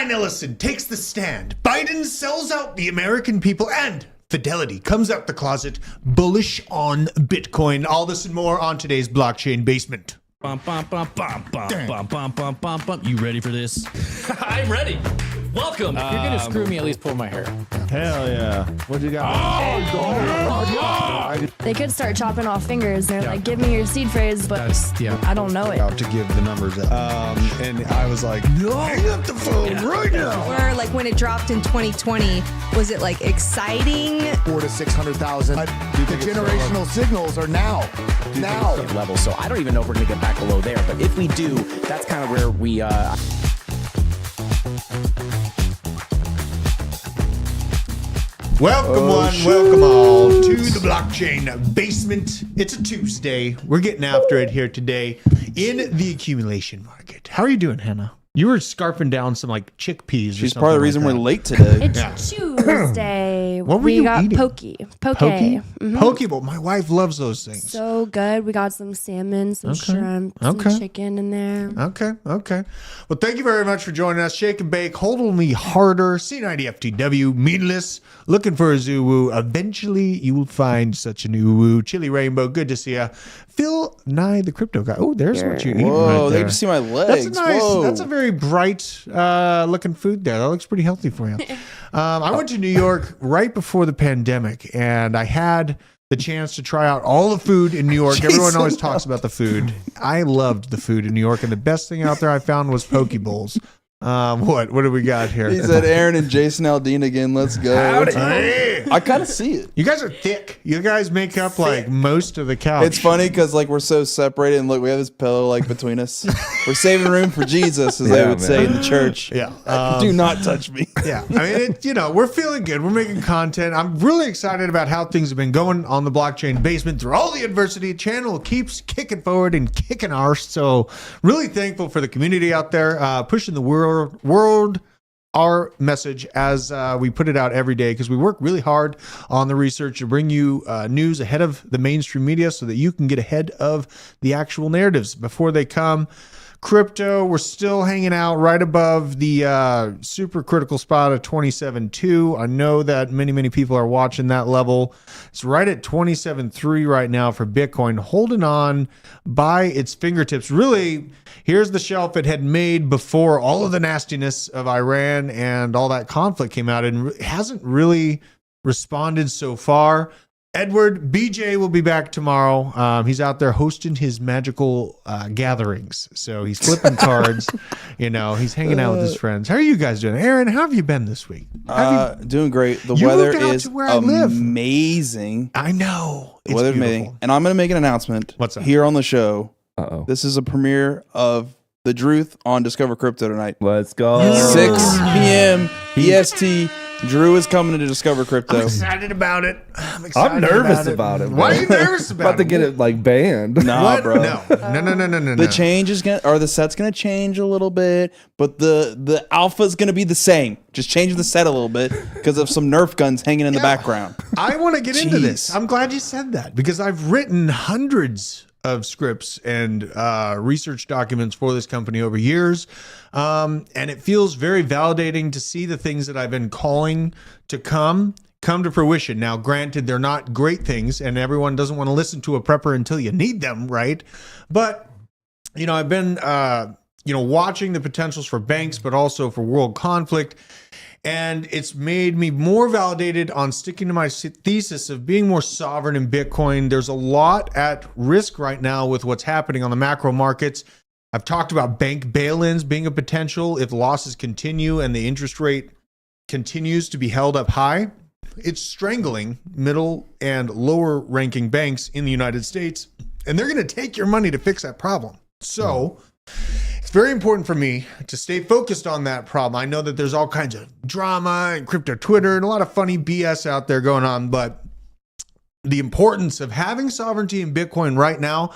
Brian Ellison takes the stand. Biden sells out the American people, and Fidelity comes out the closet bullish on Bitcoin. All this and more on today's Blockchain Basement. Bum, bum, bum, bum, bum, bum, bum, bum, bum, bum. You ready for this? I'm ready. Welcome. If you're gonna screw me, at least pull my hair. Hell yeah. What you got? They could start chopping off fingers. They're like, give me your seed phrase, but I don't know it. Out to give the numbers out. And I was like, no, hang up the phone right now. Or like when it dropped in 2020, was it like exciting? 400,000 to 600,000. The generational signals are now. Level. So I don't even know if we're gonna get back below there. But if we do, that's kind of where we. Welcome welcome all to the Blockchain Basement. It's a Tuesday. We're getting after it here today in the accumulation market. How are you doing, Hannah? You were scarfing down some like chickpeas. She's part of the reason we're late today. It's Tuesday. What were we you got eating? poke. Pokey? Mhm. Pokeball. My wife loves those things. So good. We got some salmon, some shrimp, some chicken in there. Okay. Well, thank you very much for joining us. Shake and Bake, Hold Me Harder, C90FTW, Meatless, Looking for a Zoo. Eventually, you will find such a new woo. Chili Rainbow, good to see ya. Phil Nye, the crypto guy. Oh, there's what you eat. Whoa, right they there. just see my legs. That's a very bright looking food there. That looks pretty healthy for you. I went to New York right before the pandemic, and I had the chance to try out all the food in New York. Everyone always talks about the food. I loved the food in New York, and the best thing out there I found was poke bowls. What do we got here? He said Aaron and Jason Aldean again. Let's go. Hey. I kind of see it. You guys are thick. You guys make up like most of the couch. It's funny because like we're so separated, and look, we have this pillow like between us. We're saving room for Jesus, as they would say in the church. Yeah. Do not touch me. Yeah. I mean, we're feeling good. We're making content. I'm really excited about how things have been going on the Blockchain Basement through all the adversity. Channel keeps kicking forward and kicking arse. So really thankful for the community out there pushing the world our message as we put it out every day, because we work really hard on the research to bring you news ahead of the mainstream media so that you can get ahead of the actual narratives before they come. Crypto, we're still hanging out right above the super critical spot of 27.2. I know that many people are watching that level. It's right at 27.3 right now for Bitcoin, holding on by its fingertips. Really, here's the shelf it had made before all of the nastiness of Iran and all that conflict came out, and it hasn't really responded so far. Edward, BJ will be back tomorrow. He's out there hosting his magical gatherings. So he's flipping cards. He's hanging out with his friends. How are you guys doing? Aaron, how have you been this week? Doing great. The You weather moved out is to where I live. amazing. I know. The weather's amazing. And I'm going to make an announcement. What's that? Here on the show. Uh-oh. This is a premiere of The Druth on Discover Crypto tonight. Let's go. 6 p.m. EST. Drew is coming to Discover Crypto. I'm excited about it. I'm nervous about it. Why are you nervous about it? About to get it like banned. Nah, What? bro. No. The change is the set's gonna change a little bit, but the alpha is gonna be the same. Just changing the set a little bit because of some Nerf guns hanging in the background. I want to get into this. Jeez. I'm glad you said that, because I've written hundreds of scripts and research documents for this company over years. And it feels very validating to see the things that I've been calling to come to fruition. Now, granted, they're not great things, and everyone doesn't want to listen to a prepper until you need them, right? But, I've been, watching the potentials for banks, but also for world conflict. And it's made me more validated on sticking to my thesis of being more sovereign in Bitcoin. There's a lot at risk right now with what's happening on the macro markets. I've talked about bank bail-ins being a potential if losses continue and the interest rate continues to be held up high. It's strangling middle and lower ranking banks in the United States, and they're going to take your money to fix that problem. So it's very important for me to stay focused on that problem. I know that there's all kinds of drama and crypto Twitter and a lot of funny BS out there going on, but the importance of having sovereignty in Bitcoin right now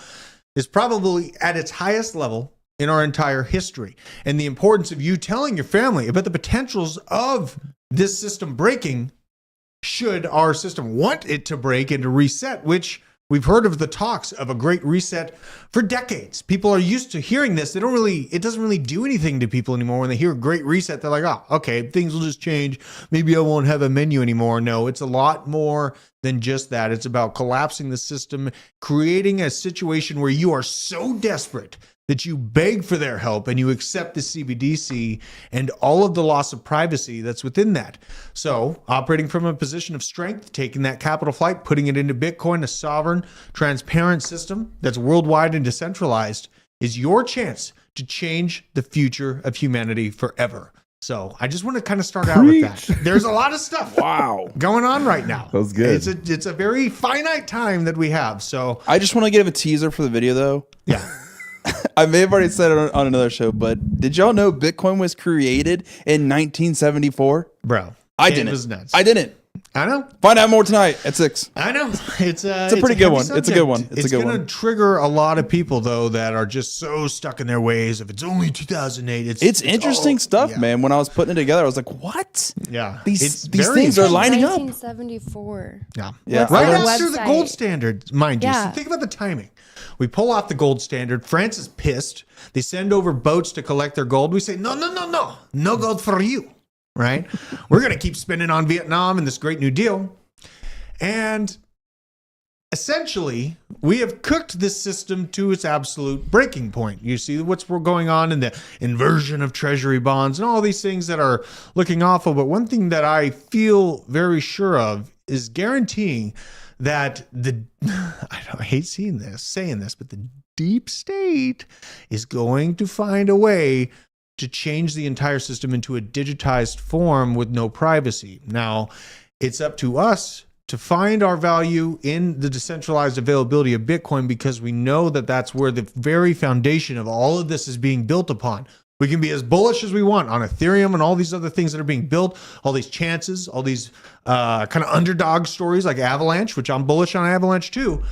is probably at its highest level in our entire history. And the importance of you telling your family about the potentials of this system breaking should our system want it to break and to reset, which We've heard of the talks of a great reset for decades. People are used to hearing this. It doesn't really do anything to people anymore. When they hear a great reset, they're like, oh, okay, things will just change. Maybe I won't have a menu anymore. No, it's a lot more than just that. It's about collapsing the system, creating a situation where you are so desperate that you beg for their help and you accept the CBDC and all of the loss of privacy that's within that. So operating from a position of strength, taking that capital flight, putting it into Bitcoin, a sovereign, transparent system that's worldwide and decentralized, is your chance to change the future of humanity forever. So I just want to kind of start out with that. There's a lot of stuff going on right now. That was good. It's a very finite time that we have. So I just want to give a teaser for the video, though. yeah. I may have already said it on another show, but did y'all know Bitcoin was created in 1974? Bro, I it didn't. was nuts. I didn't. I know. Find out more tonight at 6. I know. It's a pretty good heavy one. It's a good one. It's going to trigger a lot of people, though, that are just so stuck in their ways. If it's only 2008, it's interesting stuff, yeah. man. When I was putting it together, I was like, what? Yeah. These things are lining up. 1974. Yeah. Yeah. Right on the after the website? gold standard, mind you. Yeah. So think about the timing. We pull off the gold standard. France is pissed. They send over boats to collect their gold. We say, no. No gold for you, right? We're going to keep spending on Vietnam and this great new deal. And essentially, we have cooked this system to its absolute breaking point. You see what's going on in the inversion of treasury bonds and all these things that are looking awful. But one thing that I feel very sure of is guaranteeing that I hate saying this, but the deep state is going to find a way to change the entire system into a digitized form with no privacy. Now, it's up to us to find our value in the decentralized availability of Bitcoin, because we know that that's where the very foundation of all of this is being built upon. We can be as bullish as we want on Ethereum and all these other things that are being built, all these chances, all these kind of underdog stories like Avalanche, which I'm bullish on Avalanche too.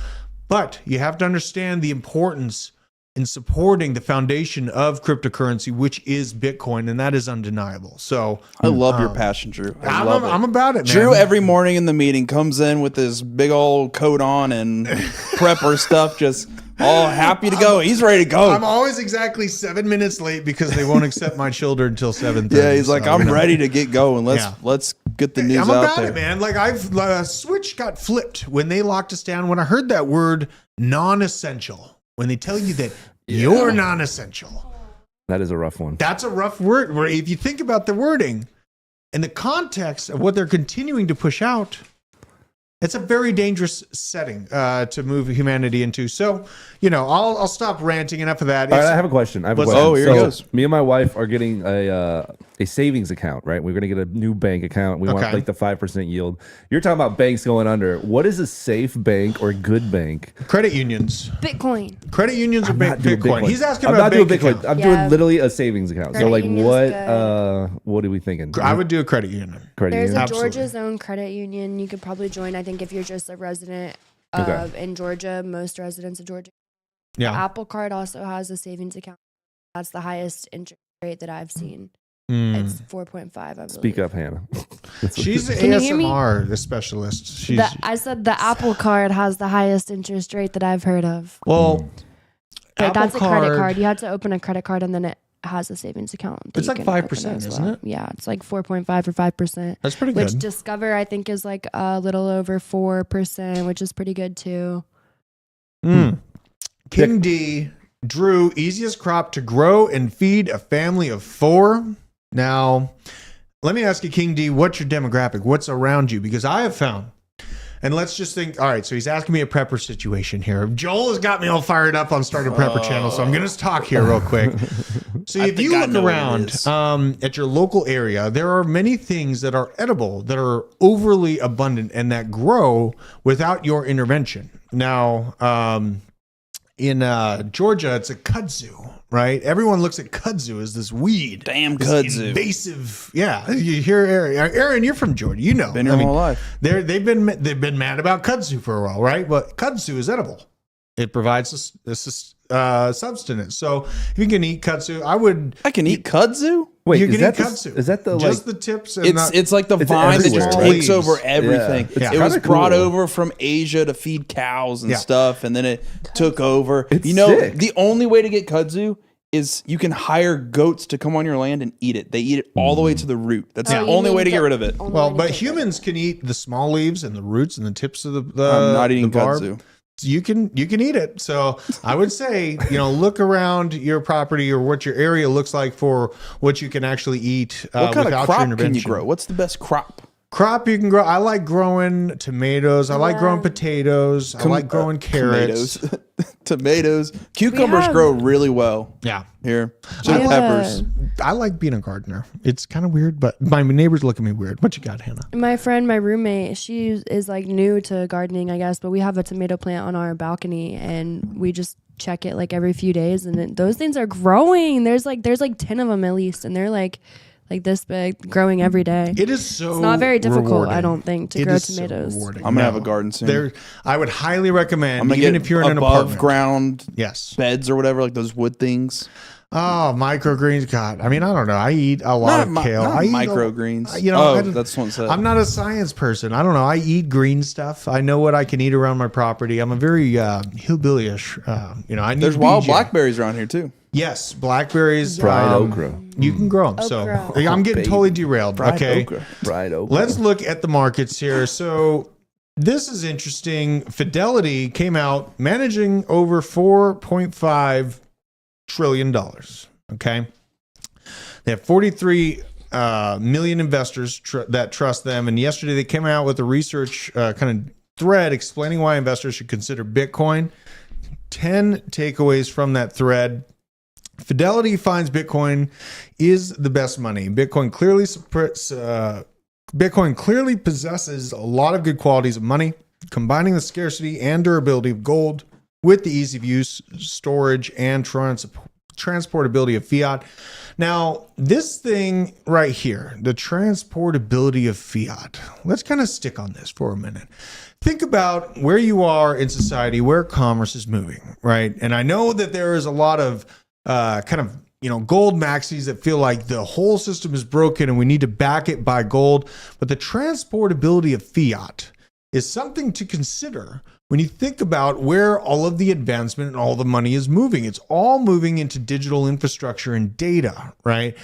But you have to understand the importance in supporting the foundation of cryptocurrency, which is Bitcoin, and that is undeniable. So I love your passion, Drew. I'm about it, man. Drew, every morning in the meeting, comes in with his big old coat on and prepper stuff, just all happy to go. He's ready to go. I'm always exactly 7 minutes late because they won't accept my children until 7:30. Yeah, he's like, I'm ready to get going. Let's get the news I'm out about there. it, man. Like switch got flipped when they locked us down. When I heard that word non-essential, when they tell you that you're non-essential. That is a rough one. That's a rough word. Where if you think about the wording and the context of what they're continuing to push out, it's a very dangerous setting to move humanity into. So, I'll stop ranting. Enough of that. All right, I have a question. Oh, here it goes. Me and my wife are getting a savings account, right? We're going to get a new bank account. We want like the 5% yield. You're talking about banks going under. What is a safe bank or good bank? Credit unions. Bitcoin. Credit unions are Not doing Bitcoin. He's asking I'm about not doing bank Bitcoin. account. I'm Yeah. doing literally a savings account. So Credit like union's what are we thinking? I would do a credit union. Credit There's union? a Absolutely. Georgia's own credit union. You could probably join. I think if you're just a resident in Georgia, most residents of Georgia. Yeah. Apple Card also has a savings account. That's the highest interest rate that I've seen. Mm. It's 4.5. I believe. Speak up, Hannah. She's an Can you hear me? ASMR specialist. I said the Apple Card has the highest interest rate that I've heard of. Well, But Apple that's a credit card. You have to open a credit card and then it has a savings account. that It's you like can open 5%, as isn't it? Yeah, it's like 4.5 or 5%. That's pretty Which good. Discover, I think, is like a little over 4%, which is pretty good too. King D, Drew, easiest crop to grow and feed a family of 4. Now, let me ask you, King D, what's your demographic? What's around you? Because I have found, and let's just think, all right, so he's asking me a prepper situation here. Joel has got me all fired up on starting a prepper channel, so I'm going to talk here real quick. So if you look around at your local area, there are many things that are edible, that are overly abundant, and that grow without your intervention. Now, in Georgia, it's a kudzu, right? Everyone looks at kudzu as this weed. Damn this kudzu. invasive. Yeah, you hear Aaron. Aaron, you're from Georgia. You know. Been here my whole life. They've been mad about kudzu for a while, right? But kudzu is edible. It provides this substance. So if you can eat kudzu, I can eat kudzu? Wait, you is can that eat the, kudzu. is that the just like? the tips? And It's like the It's vine that everywhere, just right? takes over everything. Yeah. It was Kinda brought cool. over from Asia to feed cows and Yeah. stuff, and then it took over. It's you know, sick. the only way to get kudzu is you can hire goats to come on your land and eat it. They eat it all the way to the root. That's the you only mean way to get the rid of it. only well, way to but get rid of humans can eat the small leaves and the roots and the tips of the I'm not eating the barb. kudzu. You can eat it. So I would say, look around your property or what your area looks like for what you can actually eat What kind without of your crop intervention. can you grow? What's the best crop? Crop you can grow. I like growing tomatoes. I like Yeah. growing potatoes. I like growing carrots. Tomatoes. Tomatoes. Cucumbers have- grow really well Yeah. here. So do have peppers. I like being a gardener. It's kind of weird, but my neighbors look at me weird. What you got, Hannah? my roommate, she is like new to gardening, I guess, but we have a tomato plant on our balcony and we just check it like every few days and those things are growing. There's like 10 of them at least and they're like this big, growing every day. It is so It's not very difficult, rewarding. I don't think, to It grow is so tomatoes. rewarding. I'm gonna have a garden soon. There, I would highly recommend, I'm gonna even get if you're in an above apartment. ground Yes. beds or whatever, like those wood things. Oh, microgreens. God, I mean, I don't know. I eat a lot of kale. I eat microgreens. I don't- That's what it said. I'm not a science person. I don't know. I eat green stuff. I know what I can eat around my property. I'm a very hillbillyish. I need There's wild BJ. blackberries around here too. Yes, blackberries. Fried okra. You can grow them. Okra. So I'm getting totally derailed. Fried okay. okra. Fried okra. Let's look at the markets here. So this is interesting. Fidelity came out managing over $4.5 trillion. Okay. They have 43 million investors that trust them. And yesterday they came out with a research kind of thread explaining why investors should consider Bitcoin. 10 takeaways from that thread. Fidelity finds Bitcoin is the best money. Bitcoin clearly possesses a lot of good qualities of money, combining the scarcity and durability of gold with the ease of use, storage, and transportability of fiat. Now, this thing right here, the transportability of fiat, let's kind of stick on this for a minute. Think about where you are in society, where commerce is moving, right? And I know that there is a lot of gold maxis that feel like the whole system is broken and we need to back it by gold. But the transportability of fiat is something to consider when you think about where all of the advancement and all the money is moving. It's all moving into digital infrastructure and data, right?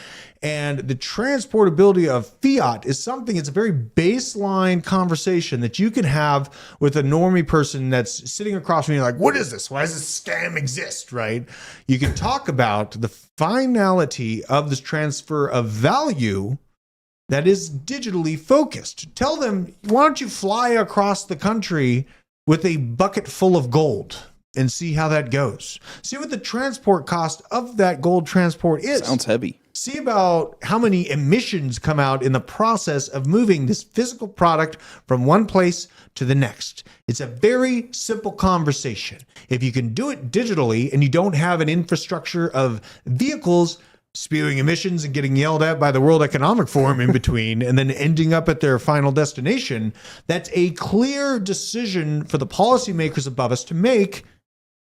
And the transportability of fiat is something, it's a very baseline conversation that you can have with a normie person that's sitting across from you like, what is this? Why does this scam exist, right? You can talk about the finality of this transfer of value that is digitally focused. Tell them, why don't you fly across the country with a bucket full of gold and see how that goes? See what the transport cost of that gold transport is. Sounds heavy. See about how many emissions come out in the process of moving this physical product from one place to the next. It's a very simple conversation. If you can do it digitally and you don't have an infrastructure of vehicles spewing emissions and getting yelled at by the World Economic Forum in between and then ending up at their final destination, that's a clear decision for the policymakers above us to make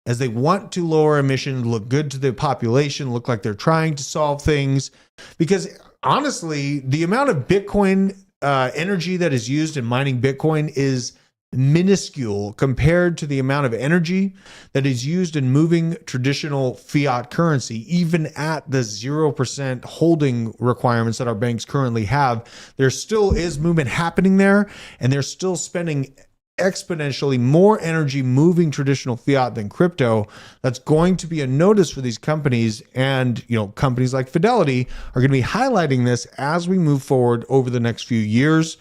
as they want to lower emissions, look good to the population, look like they're trying to solve things. Because honestly, the amount of Bitcoin energy that is used in mining Bitcoin is minuscule compared to the amount of energy that is used in moving traditional fiat currency. Even at the 0% holding requirements that our banks currently have, there still is movement happening there, and they're still spending exponentially more energy moving traditional fiat than crypto. That's going to be a notice for these companies, and companies like Fidelity are going to be highlighting this as we move forward over the next few years.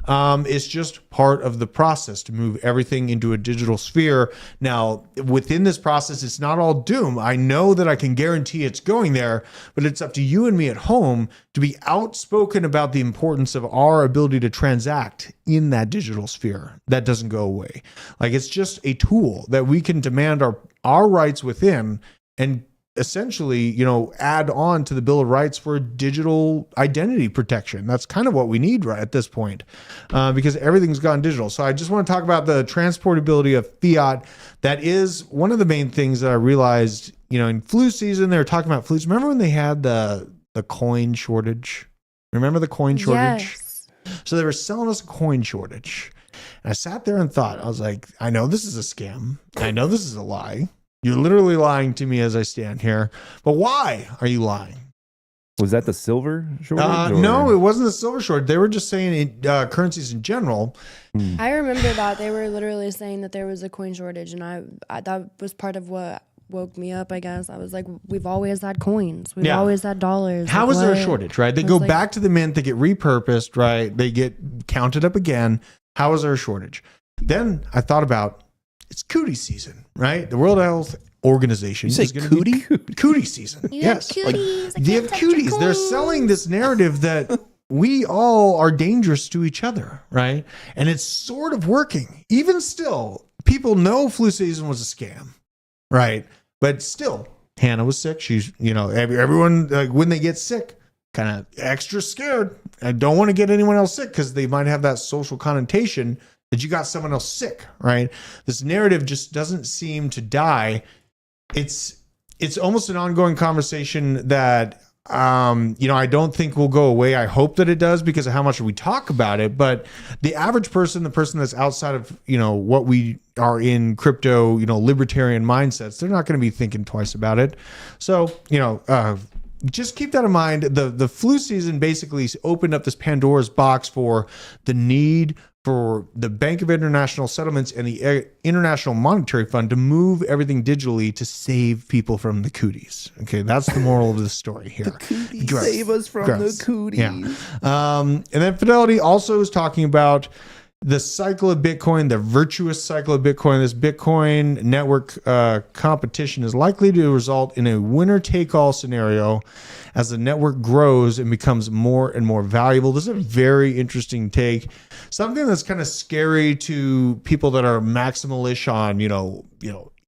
It's just part of the process to move everything into a digital sphere. Now, within this process, it's not all doom. I know that I can guarantee it's going there, but it's up to you and me at home to be outspoken about the importance of our ability to transact in that digital sphere. That doesn't go away. Like, it's just a tool that we can demand our rights within and essentially, add on to the Bill of Rights for digital identity protection. That's kind of what we need right at this point, because everything's gone digital. So I just want to talk about the transportability of fiat. That is one of the main things that I realized, in flu season, they were talking about flus. Remember when they had the the coin shortage. Remember the coin shortage? Yes. So they were selling us a coin shortage. And I sat there and thought, I was like, I know this is a scam. I know this is a lie. You're literally lying to me as I stand here. But why are you lying? Was that the silver shortage? No, it wasn't the silver shortage. They were just saying currencies in general. I remember that they were literally saying that there was a coin shortage, and I that was part of what woke me up, I guess. I was like, we've always had coins. We've always had dollars. How like, is there a shortage, right? They go back to the mint, they get repurposed, right? They get counted up again. How is there a shortage? Then I thought about, it's cootie season, right? The World Health Organization is going to be cootie season. Yes. Cooties. They have cooties. They're selling this narrative that we all are dangerous to each other, right? And it's sort of working. Even still, people know flu season was a scam, right? But still, Hannah was sick. She's, everyone, when they get sick, kind of extra scared. I don't want to get anyone else sick because they might have that social connotation that you got someone else sick, right? This narrative just doesn't seem to die. It's almost an ongoing conversation that, I don't think will go away. I hope that it does because of how much we talk about it. But the average person, the person that's outside of, what we are in crypto, libertarian mindsets, they're not going to be thinking twice about it. So, just keep that in mind. The flu season basically opened up this Pandora's box for the need for the Bank of International Settlements and the International Monetary Fund to move everything digitally to save people from the cooties. Okay, that's the moral of the story here. The cooties save us from the cooties. Yeah. And then Fidelity also is talking about the cycle of Bitcoin, the virtuous cycle of Bitcoin. This Bitcoin network competition is likely to result in a winner-take-all scenario as the network grows and becomes more and more valuable. This is a very interesting take. Something that's kind of scary to people that are maximalish on,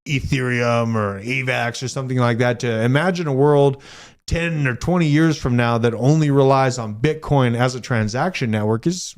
Ethereum or AVAX or something like that. To imagine a world 10 or 20 years from now that only relies on Bitcoin as a transaction network is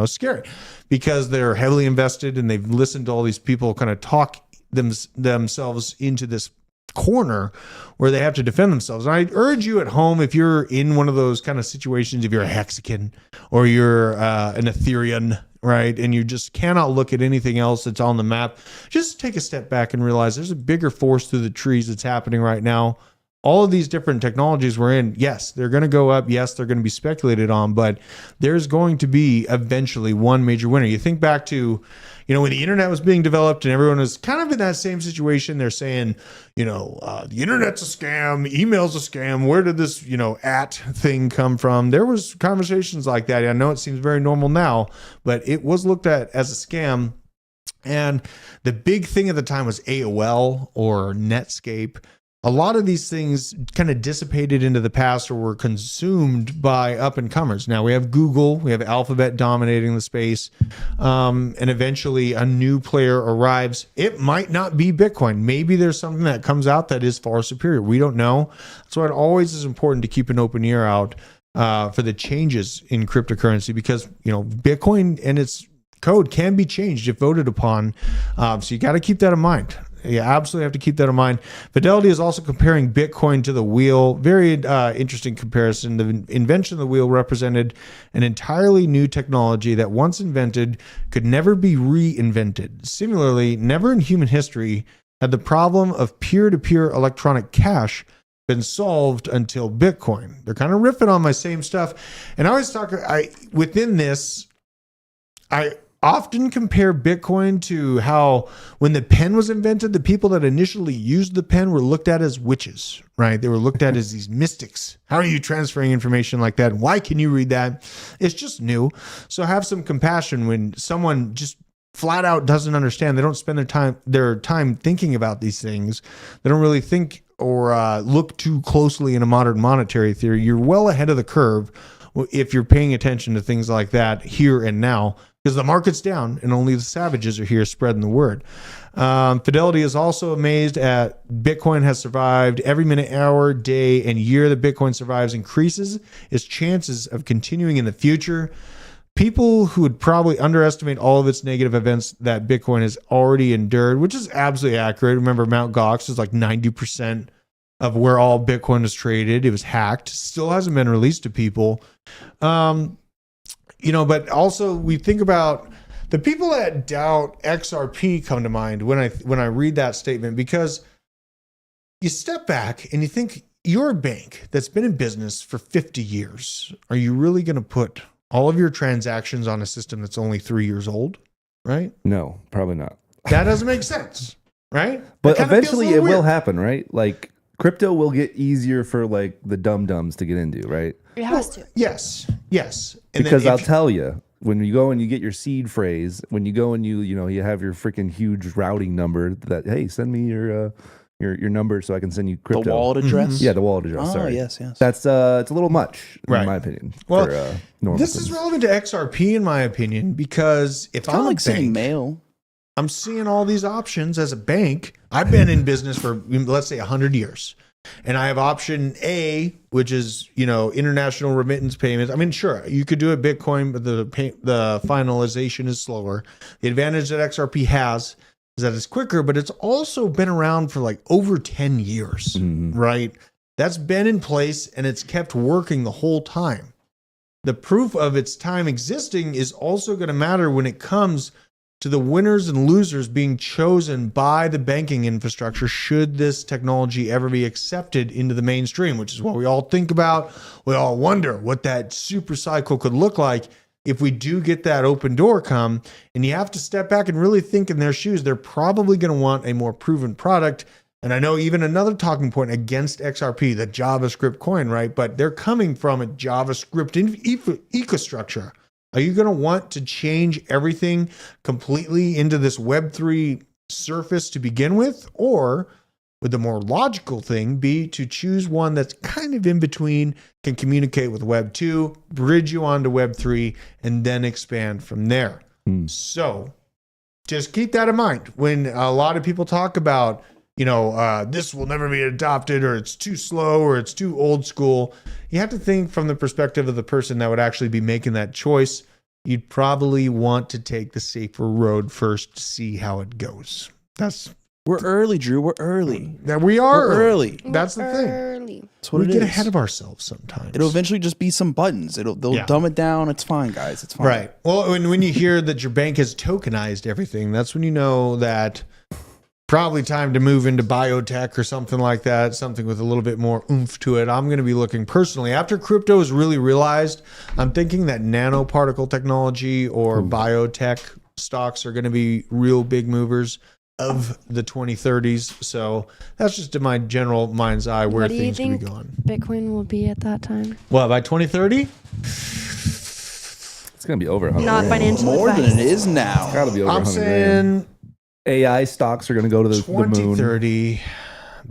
scary because they're heavily invested and they've listened to all these people kind of talk themselves into this corner where they have to defend themselves. And I urge you at home, if you're in one of those kind of situations, if you're a Hexican or you're an Ethereum, right, and you just cannot look at anything else that's on the map, just take a step back and realize there's a bigger force through the trees that's happening right now. All of these different technologies we're in, yes, they're going to go up. Yes, they're going to be speculated on, but there's going to be eventually one major winner. You think back to, when the internet was being developed and everyone was kind of in that same situation. They're saying, the internet's a scam, email's a scam. Where did this, at thing come from? There was conversations like that. I know it seems very normal now, but it was looked at as a scam. And the big thing at the time was AOL or Netscape. A lot of these things kind of dissipated into the past or were consumed by up and comers. Now we have Google, we have Alphabet dominating the space, and eventually a new player arrives. It might not be Bitcoin. Maybe there's something that comes out that is far superior. We don't know. That's why it always is important to keep an open ear out for the changes in cryptocurrency because, Bitcoin and its code can be changed if voted upon. So you got to keep that in mind. You absolutely have to keep that in mind. Fidelity is also comparing Bitcoin to the wheel. Very interesting comparison. The invention of the wheel represented an entirely new technology that once invented could never be reinvented. Similarly, never in human history had the problem of peer-to-peer electronic cash been solved until Bitcoin. They're kind of riffing on my same stuff. And I always talk, within this, I often compare Bitcoin to how when the pen was invented, the people that initially used the pen were looked at as witches, right? They were looked at as these mystics. How are you transferring information like that? Why can you read that? It's just new. So have some compassion when someone just flat out doesn't understand. They don't spend their time thinking about these things. They don't really think or look too closely in a modern monetary theory. You're well ahead of the curve if you're paying attention to things like that here and now, because the market's down and only the savages are here spreading the word. Fidelity is also amazed at Bitcoin has survived every minute, hour, day, and year that Bitcoin survives increases its chances of continuing in the future. People who would probably underestimate all of its negative events that Bitcoin has already endured, which is absolutely accurate. Remember, Mt. Gox is like 90% of where all Bitcoin is traded. It was hacked. Still hasn't been released to people. But also we think about the people that doubt XRP come to mind when I read that statement, because you step back and you think, you're a bank that's been in business for 50 years. Are you really going to put all of your transactions on a system that's only 3 years old? Right? No, probably not. That doesn't make sense, right? But eventually it will happen, right? Like crypto will get easier for like the dum-dums to get into, right? It has to. Yes. And because I'll tell you, when you go and you get your seed phrase, when you go and you have your freaking huge routing number that, hey, send me your number so I can send you crypto. The wallet address? Yeah, the wallet address. Oh, sorry. yes. That's it's a little much, in my opinion. Well, for, normal this things. is relevant to XRP in my opinion, because if I'm like a sending bank, mail. I'm seeing all these options as a bank. I've been in business for, let's say, 100 years. And I have option A, which is, international remittance payments. I mean, sure, you could do it Bitcoin, but the finalization is slower. The advantage that XRP has is that it's quicker, but it's also been around for like over 10 years, right? That's been in place and it's kept working the whole time. The proof of its time existing is also going to matter when it comes to the winners and losers being chosen by the banking infrastructure should this technology ever be accepted into the mainstream, which is what we all think about. We all wonder what that super cycle could look like if we do get that open door come. And you have to step back and really think in their shoes. They're probably going to want a more proven product. And I know even another talking point against XRP, the JavaScript coin, right? But they're coming from a JavaScript ecostructure. Are you going to want to change everything completely into this Web3 surface to begin with? Or would the more logical thing be to choose one that's kind of in between, can communicate with Web 2, bridge you onto Web 3, and then expand from there? So just keep that in mind when a lot of people talk about, this will never be adopted, or it's too slow, or it's too old school. You have to think from the perspective of the person that would actually be making that choice. You'd probably want to take the safer road first to see how it goes. We're early, Drew. We're early. We are We're early. That's the thing. Early. That's what we it get is. ahead of ourselves sometimes. It'll eventually just be some buttons. They'll dumb it down. It's fine, guys. It's fine. Right. Well, when you hear that your bank has tokenized everything, that's when you know that probably time to move into biotech or something like that, something with a little bit more oomph to it. I'm going to be looking personally, after crypto is really realized, I'm thinking that nanoparticle technology or biotech stocks are going to be real big movers of the 2030s. So that's just in my general mind's eye where things could be going. Bitcoin will be at that time? Well, by 2030? It's going to be over 100 Not grand. financial More advice. than it is now. Gotta be over I'm 100 saying grand. AI stocks are going to go to the moon. 2030,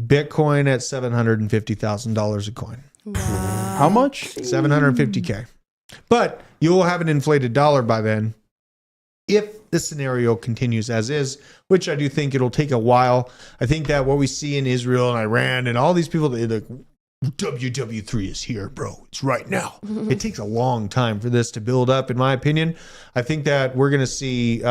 Bitcoin at $750,000 a coin. Wow. How much? 750K. But you will have an inflated dollar by then if the scenario continues as is, which I do think it'll take a while. I think that what we see in Israel and Iran and all these people, they're like, WW3 is here, bro. It's right now. It takes a long time for this to build up, in my opinion. I think that we're going to see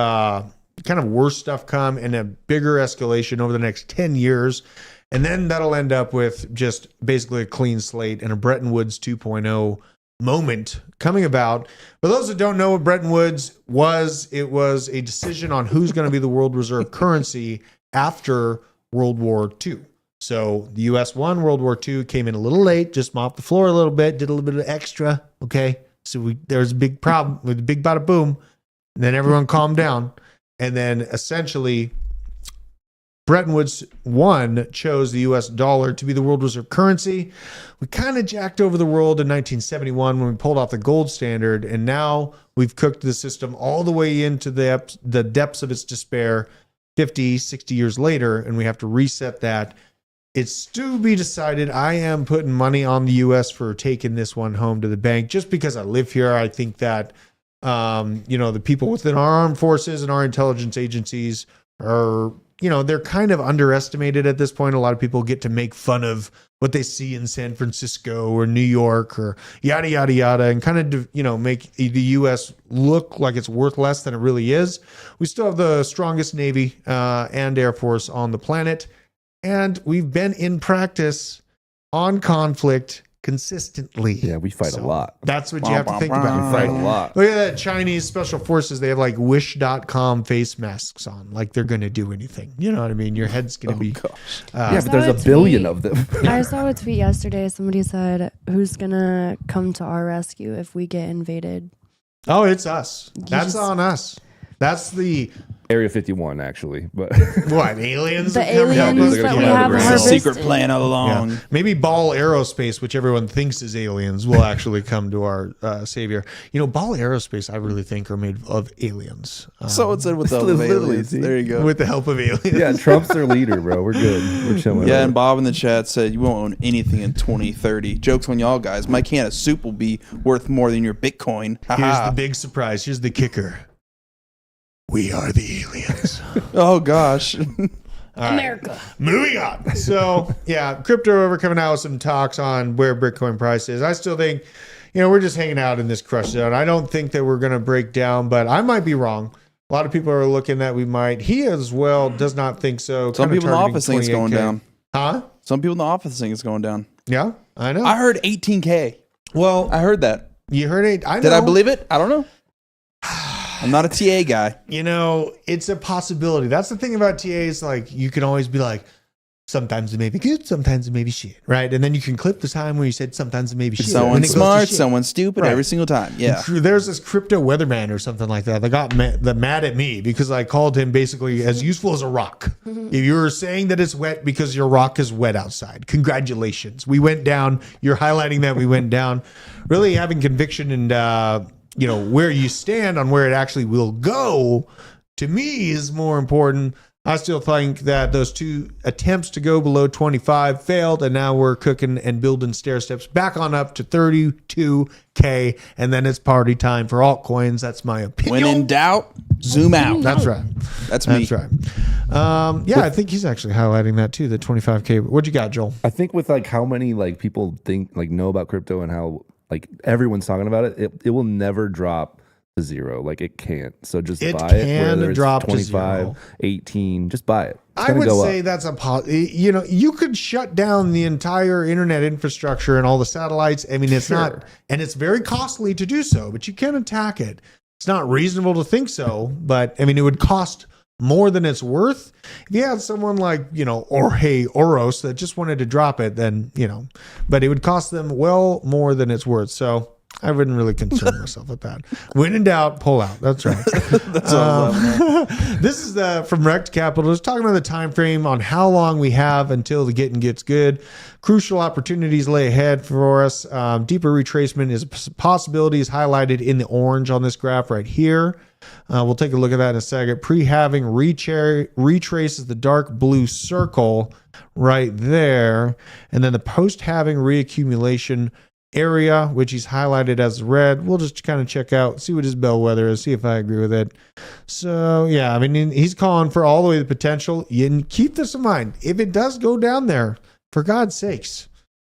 kind of worse stuff come and a bigger escalation over the next 10 years. And then that'll end up with just basically a clean slate and a Bretton Woods 2.0 moment coming about. For those that don't know what Bretton Woods was, it was a decision on who's going to be the world reserve currency after World War II. So the U.S. won World War II, came in a little late, just mopped the floor a little bit, did a little bit of extra. Okay. So there was a big problem with the big bada boom. And then everyone calmed down. And then essentially, Bretton Woods 1 chose the US dollar to be the world reserve currency. We kind of jacked over the world in 1971 when we pulled off the gold standard. And now we've cooked the system all the way into the depths of its despair 50, 60 years later. And we have to reset that. It's to be decided. I am putting money on the US for taking this one home to the bank just because I live here. I think that the people within our armed forces and our intelligence agencies are, they're kind of underestimated at this point. A lot of people get to make fun of what they see in San Francisco or New York or yada, yada, yada, and kind of, make the U.S. look like it's worth less than it really is. We still have the strongest Navy and Air Force on the planet. And we've been in practice on conflict consistently. Yeah, we fight a lot. That's what you have to think about. We fight a lot. Look at that Chinese special forces. They have like wish.com face masks on, like they're going to do anything. You know what I mean? Your head's going to be. Yeah, but there's a billion of them. I saw a tweet yesterday. Somebody said, "Who's gonna come to our rescue if we get invaded?" Oh, it's us. That's on us. That's the Area 51, actually. But what aliens? The have come to help aliens us? that we Yeah, have it's a It's a harvested. secret plan all along. Yeah. Maybe Ball Aerospace, which everyone thinks is aliens, will actually come to our savior. You know, Ball Aerospace, I really think, are made of aliens. So it's with the help of literally, aliens. see? There you go. With the help of aliens. yeah, Trump's their leader, bro. We're good. We're chilling. Yeah, and Bob in the chat said you won't own anything in 2030. Joke's on y'all guys. My can of soup will be worth more than your Bitcoin. Here's Haha. the big surprise. Here's the kicker. We are the aliens. Oh gosh. All right. Moving on. So, yeah, crypto over coming out with some talks on where Bitcoin price is. I still think, we're just hanging out in this crush zone. I don't think that we're going to break down, but I might be wrong. A lot of people are looking that we might. He as well does not think so. Some Kinda people in the targeting office think it's going 28K. down. Huh? Some people in the office think it's going down. Yeah, I know. I heard 18K. Well, I heard that. you heard it. I know. Did I believe it? I don't know. I'm not a TA guy. It's a possibility. That's the thing about TAs. Like, you can always be like, sometimes it may be good, sometimes it may be shit, right? And then you can clip the time where you said sometimes it may be shit. and Someone's it goes to smart, shit. someone's stupid Right. every single time. Yeah. There's this crypto weatherman or something like that. They got mad at me because I called him basically as useful as a rock. If you're saying that it's wet because your rock is wet outside, congratulations. We went down. You're highlighting that we went down. Really having conviction and, where you stand on where it actually will go, to me, is more important. I still think that those two attempts to go below 25 failed, and now we're cooking and building stair steps back on up to 32K, and then it's party time for altcoins. That's my opinion. When in doubt, zoom out. That's right. That's me. That's right. I think he's actually highlighting that too, the 25K. What you got, Joel? I think with like how many like people know about crypto and how like everyone's talking about it, it will never drop to zero. Like it can't. So just It buy can it. Whether it's drop to 25, zero. 18, just buy it. It's I gonna would go say up. that's you could shut down the entire internet infrastructure and all the satellites. I mean, it's not, and it's very costly to do so, but you can attack it. It's not reasonable to think so, but I mean, it would cost more than it's worth. If you had someone like, Jorge Oros that just wanted to drop it, then, but it would cost them well more than it's worth. So I wouldn't really concern myself with that. When in doubt, pull out. That's right. This is from Rect Capital. Just talking about the time frame on how long we have until the getting gets good. Crucial opportunities lay ahead for us. Deeper retracement is a possibility, is highlighted in the orange on this graph right here. We'll take a look at that in a second. Pre-halving retraces the dark blue circle right there. And then the post-halving reaccumulation area, which he's highlighted as red. We'll just kind of check out, see what his bellwether is, see if I agree with it. So, yeah, I mean, he's calling for all the way the potential. You keep this in mind. If it does go down there, for God's sakes,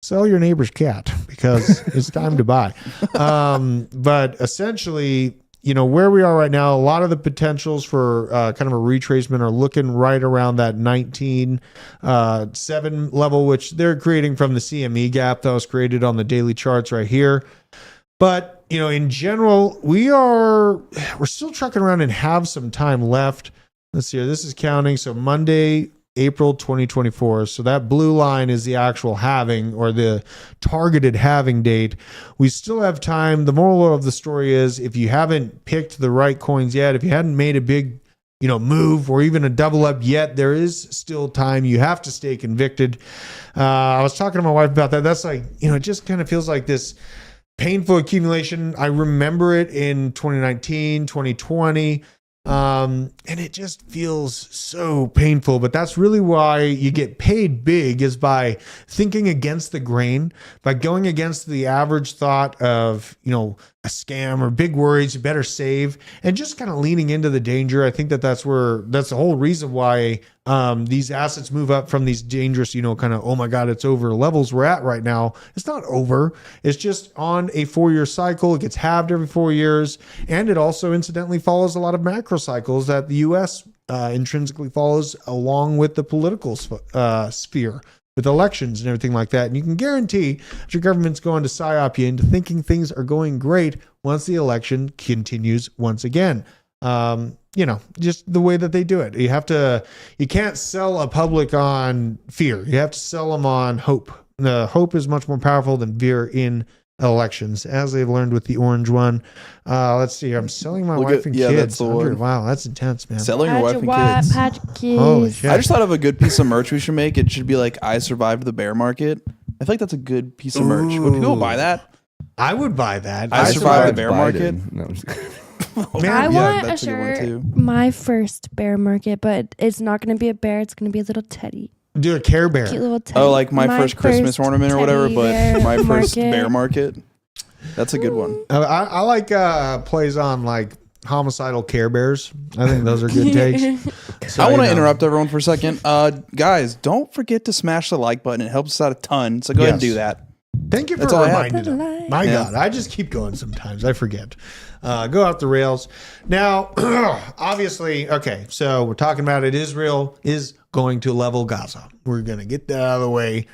sell your neighbor's cat because it's time to buy. But essentially, where we are right now, a lot of the potentials for kind of a retracement are looking right around that 19.7 level, which they're creating from the CME gap that was created on the daily charts right here. But, in general, we're still trucking around and have some time left. Let's see here. This is counting. So Monday, April 2024. So that blue line is the actual halving or the targeted halving date. We still have time. The moral of the story is if you haven't picked the right coins yet, if you hadn't made a big, move or even a double up yet, there is still time. You have to stay convicted. I was talking to my wife about that. That's like, it just kind of feels like this painful accumulation. I remember it in 2019, 2020. And it just feels so painful, but that's really why you get paid big, is by thinking against the grain, by going against the average thought of, a scam or big worries, you better save, and just kind of leaning into the danger. I think that's the whole reason why these assets move up from these dangerous, kind of, oh my God, it's over levels we're at right now. It's not over. It's just on a 4-year cycle. It gets halved every 4 years. And it also incidentally follows a lot of macro cycles that the U.S. Intrinsically follows along with the political sphere. with elections and everything like that. And you can guarantee that your government's going to psyop you into thinking things are going great once the election continues once again. Just the way that they do it. You can't sell a public on fear. You have to sell them on hope. The hope is much more powerful than fear in elections, as they've learned with the orange one. Let's see. I'm selling my wife and kids. That's the one. Wow, that's intense, man. Selling your wife and kids. Holy shit. I just thought of a good piece of merch we should make. It should be like, I survived the bear market. I feel like that's a good piece of merch. Would people buy that? I would buy that. I survived the bear Biden. market. No, I'm just kidding. I want a that's a good one, shirt. too. My first bear market, but it's not going to be a bear. It's going to be a little teddy. Do a Care Bear. Cute little teddy. Oh, like my first Christmas ornament or whatever, but my first market. bear market. That's a good one. I like plays on like homicidal Care Bears. I think those are good takes. So, I want to interrupt everyone for a second. Guys, don't forget to smash the like button. It helps us out a ton. So go ahead and do that. Thank you for That's all I have. reminding me. My God, I just keep going sometimes. I forget. Go off the rails. Now, obviously, okay, so we're talking about it. Israel is going to level Gaza. We're going to get that out of the way.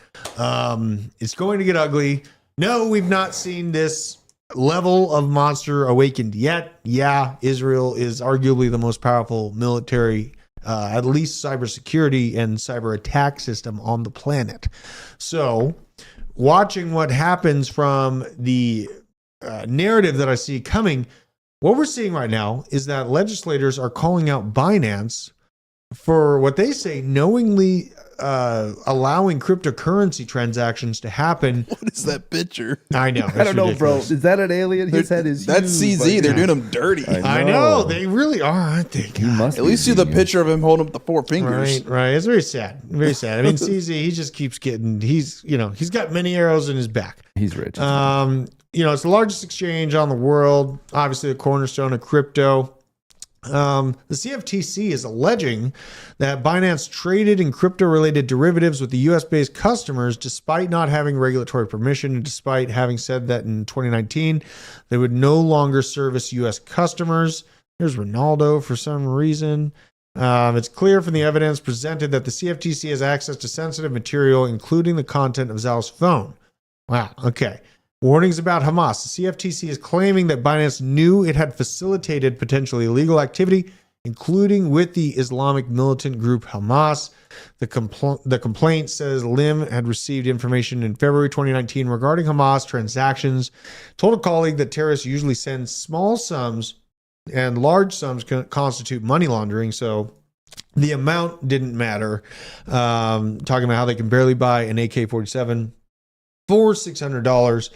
It's going to get ugly. No, we've not seen this level of monster awakened yet. Yeah, Israel is arguably the most powerful military, at least cybersecurity and cyber attack system on the planet. So, watching what happens from the narrative that I see coming, what we're seeing right now is that legislators are calling out Binance for what they say knowingly allowing cryptocurrency transactions to happen. What is that picture? I know. I don't know, bro. Is that an alien? His head is That's huge, CZ. but- They're doing him dirty. I know. They really are, aren't they? You must At be least see the seeing it. picture of him holding up the four fingers. Right. It's very sad. Very sad. I mean, CZ, he just keeps getting, he's got many arrows in his back. He's rich. It's the largest exchange on the world, obviously the cornerstone of crypto. The CFTC is alleging that Binance traded in crypto-related derivatives with the U.S.-based customers despite not having regulatory permission and despite having said that in 2019 they would no longer service U.S. customers. Here's Ronaldo for some reason. It's clear from the evidence presented that the CFTC has access to sensitive material, including the content of Zal's phone. Wow, okay. Warnings about Hamas. The CFTC is claiming that Binance knew it had facilitated potentially illegal activity, including with the Islamic militant group Hamas. The complaint says Lim had received information in February 2019 regarding Hamas transactions, told a colleague that terrorists usually send small sums and large sums constitute money laundering, so the amount didn't matter. Talking about how they can barely buy an AK-47 for $600.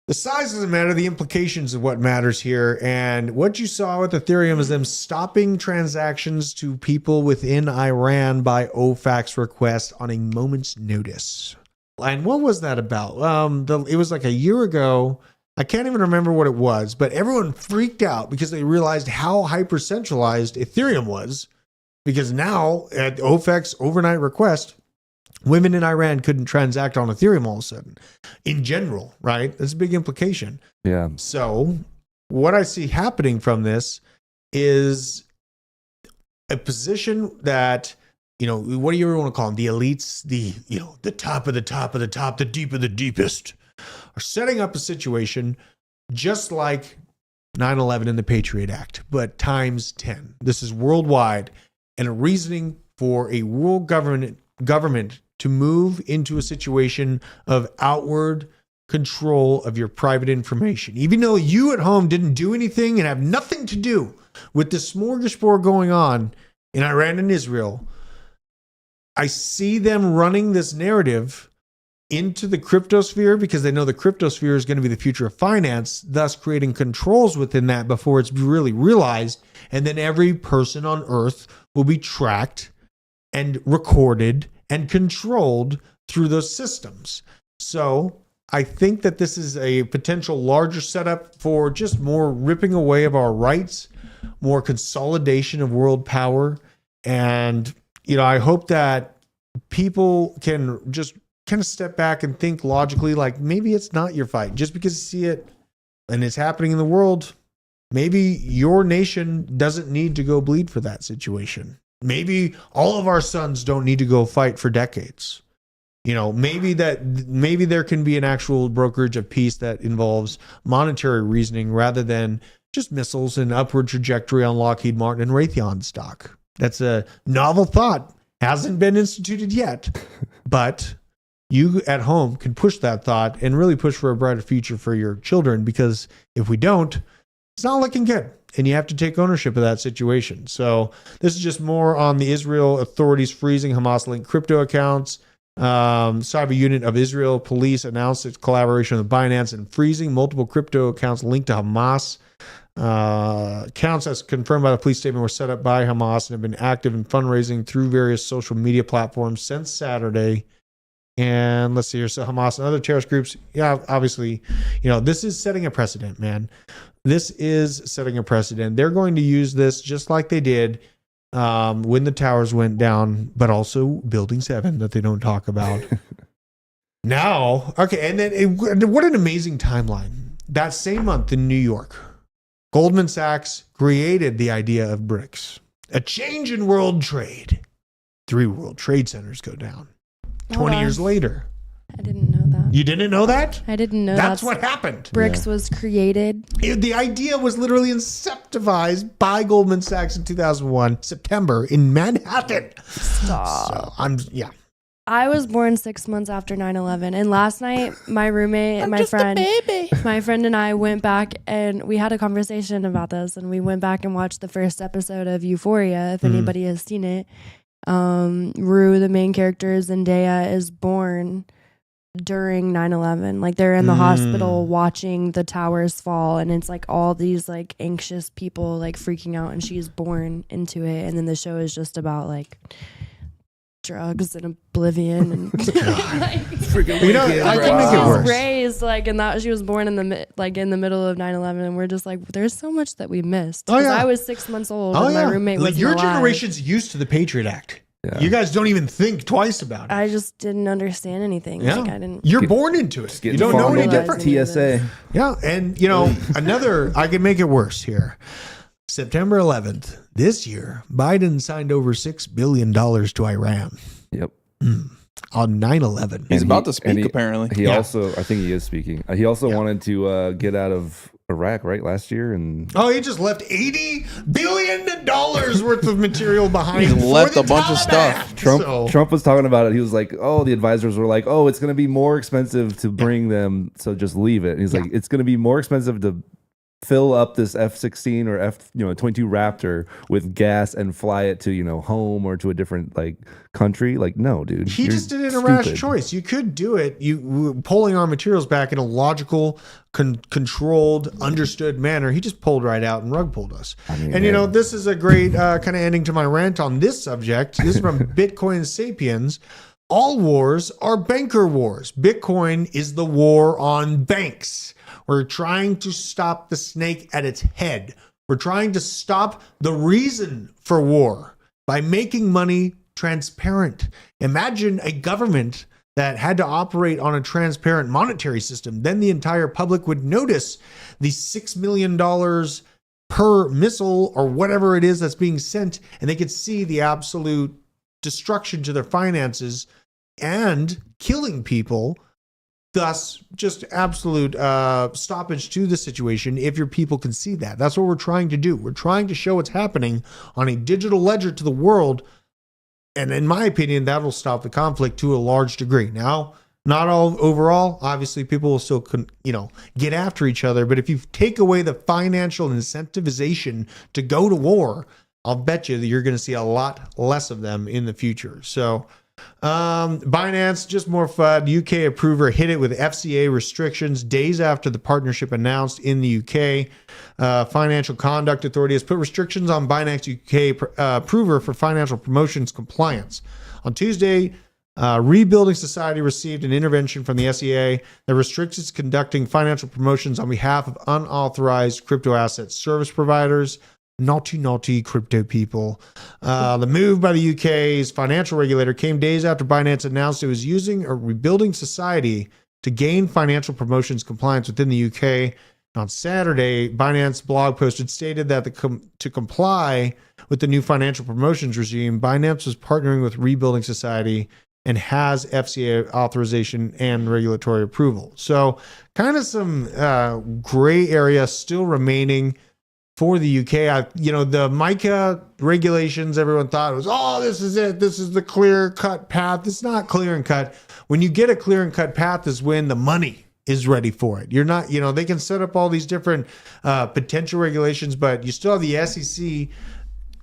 The size doesn't matter. The implications of what matters here. And what you saw with Ethereum is them stopping transactions to people within Iran by OFAC's request on a moment's notice. And what was that about? It was like a year ago. I can't even remember what it was, but everyone freaked out because they realized how hyper-centralized Ethereum was. Because now, at OFAC's overnight request, women in Iran couldn't transact on Ethereum all of a sudden. In general, right? That's a big implication. Yeah. So what I see happening from this is a position that, what do you ever want to call them? The elites, the top of the top of the top, the deep of the deepest, are setting up a situation just like 9/11 and the Patriot Act, but times 10. This is worldwide, and a reasoning for a world government to move into a situation of outward control of your private information. Even though you at home didn't do anything and have nothing to do with the smorgasbord going on in Iran and Israel, I see them running this narrative into the cryptosphere because they know the cryptosphere is going to be the future of finance, thus creating controls within that before it's really realized. And then every person on earth will be tracked and recorded and controlled through those systems. So I think that this is a potential larger setup for just more ripping away of our rights, more consolidation of world power. And, I hope that people can just kind of step back and think logically, like maybe it's not your fight. Just because you see it and it's happening in the world, maybe your nation doesn't need to go bleed for that situation. Maybe all of our sons don't need to go fight for decades. maybe there can be an actual brokerage of peace that involves monetary reasoning rather than just missiles and upward trajectory on Lockheed Martin and Raytheon stock. That's a novel thought. Hasn't been instituted yet, but you at home can push that thought and really push for a brighter future for your children, because if we don't, it's not looking good. And you have to take ownership of that situation. So this is just more on the Israel authorities freezing Hamas-linked crypto accounts. Cyber unit of Israel police announced its collaboration with Binance and freezing multiple crypto accounts linked to Hamas. Accounts, as confirmed by the police statement, were set up by Hamas and have been active in fundraising through various social media platforms since Saturday. And let's see here. So Hamas and other terrorist groups, obviously, this is setting a precedent, man. This is setting a precedent. They're going to use this just like they did when the towers went down, but also Building 7 that they don't talk about. Now, okay, and then what an amazing timeline. That same month in New York, Goldman Sachs created the idea of BRICS, a change in world trade. 3 World Trade Centers go down. 20 years later. I didn't know that. You didn't know that? I didn't know that's what happened. BRICS was created. The idea was literally inceptivized by Goldman Sachs in 2001, September, in Manhattan. Stop. So I was born 6 months after 9/11, and last night my roommate and my friend and I went back and we had a conversation about this, and we went back and watched the first episode of Euphoria, if anybody has seen it. Rue, the main character, Zendaya, is born during 9/11. Like, they're in the hospital watching the towers fall, and it's like all these like anxious people like freaking out, and she's born into it. And then the show is just about like drugs and oblivion and I can make it worse. Raised like, and that she was born in the middle of 9/11, and we're just like, there's so much that we missed. I was 6 months old and my roommate was your alive. generation's used to the Patriot Act. Yeah. You guys don't even think twice about it. I just didn't understand anything. Yeah. Like, I didn't. You're born into it. You don't know any different. TSA. Yeah, and another. I can make it worse here. September 11th this year, Biden signed over $6 billion to Iran. Yep. On 9/11. He's about to speak, apparently. He also, I think he is speaking. He also wanted to get out of Iraq, right, last year, and he just left $80 billion worth of material behind. He left a bunch of stuff. Trump was talking about it. He was like, the advisors were like, it's going to be more expensive to bring them, so just leave it. And he's like, it's going to be more expensive to fill up this F-16 or F-22 Raptor with gas and fly it to home or to a different country. Like, no, dude. He just did a rash choice. You could do it. You pulling our materials back in a logical, controlled, understood manner. He just pulled right out and rug pulled us. This is a great kind of ending to my rant on this subject. This is from Bitcoin Sapiens. All wars are banker wars. Bitcoin is the war on banks. We're trying to stop the snake at its head. We're trying to stop the reason for war by making money transparent. Imagine a government that had to operate on a transparent monetary system. Then the entire public would notice the $6 million per missile or whatever it is that's being sent, and they could see the absolute destruction to their finances and killing people. Thus, just absolute stoppage to the situation if your people can see that. That's what we're trying to do. We're trying to show what's happening on a digital ledger to the world. And in my opinion, that will stop the conflict to a large degree. Now, not all overall. Obviously, people will still, get after each other. But if you take away the financial incentivization to go to war, I'll bet you that you're going to see a lot less of them in the future. So, Binance, just more FUD. UK approver hit it with FCA restrictions days after the partnership announced in the UK. Financial Conduct Authority has put restrictions on Binance UK approver for financial promotions compliance. On Tuesday, Rebuilding Society received an intervention from the SEA that restricts its conducting financial promotions on behalf of unauthorized crypto asset service providers. Naughty crypto people. The move by the UK's financial regulator came days after Binance announced it was using a Rebuilding Society to gain financial promotions compliance within the UK. On Saturday, Binance blog posted stated that to comply with the new financial promotions regime, Binance was partnering with Rebuilding Society and has FCA authorization and regulatory approval. So kind of some gray area still remaining for the UK. The MICA regulations, everyone thought it was, oh, this is it. This is the clear cut path. It's not clear and cut. When you get a clear and cut path is when the money is ready for it. You're not, they can set up all these different potential regulations, but you still have the SEC.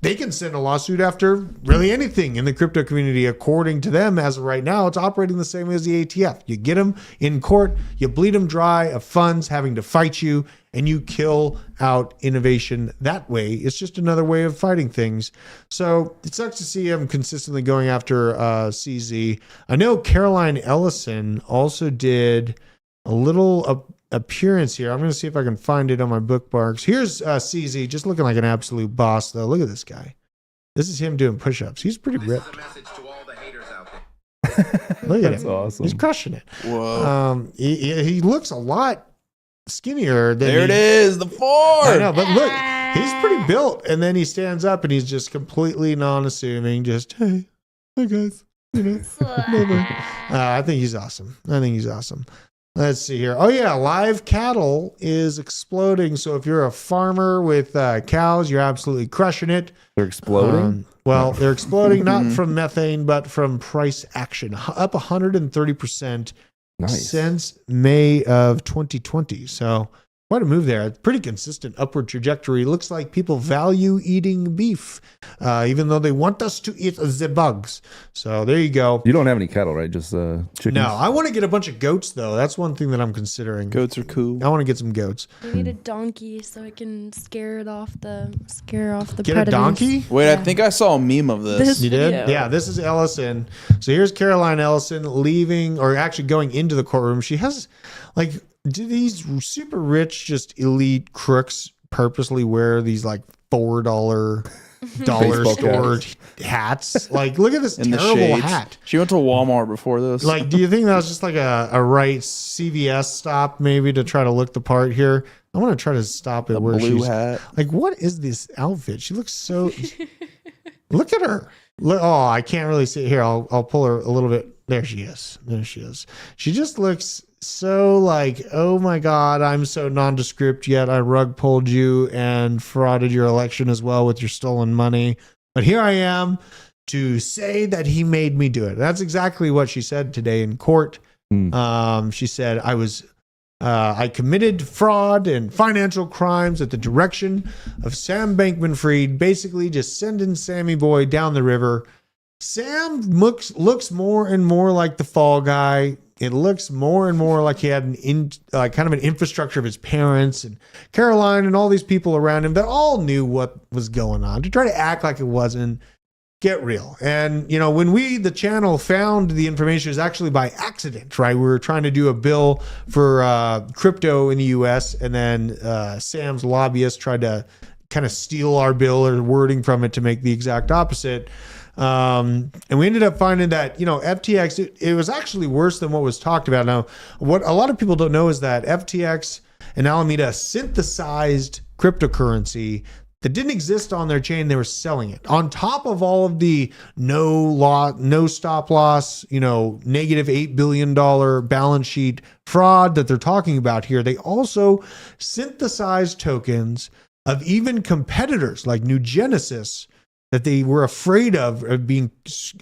They can send a lawsuit after really anything in the crypto community. According to them, as of right now, it's operating the same way as the ATF. You get them in court, you bleed them dry of funds having to fight you, and you kill out innovation that way. It's just another way of fighting things. So it sucks to see him consistently going after CZ. I know Caroline Ellison also did a little appearance here. I'm going to see if I can find it on my bookmarks. Here's CZ, just looking like an absolute boss, though. Look at this guy. This is him doing push-ups. He's pretty ripped. Look at That's him. awesome. He's crushing it. Whoa. He looks a lot skinnier than There it is, the Ford. I know, but look, he's pretty built. And then he stands up and he's just completely non-assuming. Just, hey guys, never. I think he's awesome. Let's see here. Oh yeah, live cattle is exploding. So if you're a farmer with cows, you're absolutely crushing it. They're exploding? They're exploding not from methane, but from price action. Up 130% since May of 2020. So quite a move there. Pretty consistent upward trajectory. Looks like people value eating beef, even though they want us to eat the bugs. So there you go. You don't have any cattle, right? Just chickens? No, I want to get a bunch of goats, though. That's one thing that I'm considering. Goats are cool. I want to get some goats. We need a donkey so I can scare off the Get predators. a donkey? Wait, I think I saw a meme of this. You did? video. Yeah, this is Ellison. So here's Caroline Ellison leaving, or actually going into the courtroom. She has, do these super rich, just elite crooks purposely wear these $4 dollar store hats? Look at this In the terrible shades. hat. She went to Walmart before this. Do you think that was just a right CVS stop maybe to try to look the part here? I want to try to stop it the where blue she's hat. what is this outfit? She looks so. Look at her. Oh, I can't really see it here. I'll pull her a little bit. There she is. She just looks so oh my God, I'm so nondescript, yet I rug pulled you and frauded your election as well with your stolen money. But here I am to say that he made me do it. That's exactly what she said today in court. She said I committed fraud and financial crimes at the direction of Sam Bankman-Fried, basically just sending Sammy Boy down the river. Sam looks more and more like the fall guy. It looks more and more like he had kind of an infrastructure of his parents and Caroline and all these people around him that all knew what was going on. To try to act like it wasn't, get real. And, when the channel found the information, it was actually by accident, right? We were trying to do a bill for crypto in the US, and then Sam's lobbyist tried to kind of steal our bill or wording from it to make the exact opposite. And we ended up finding that, FTX, it was actually worse than what was talked about. Now, what a lot of people don't know is that FTX and Alameda synthesized cryptocurrency that didn't exist on their chain. They were selling it on top of all of the no stop loss, negative $8 billion balance sheet fraud that they're talking about here. They also synthesized tokens of even competitors like New Genesis that they were afraid of being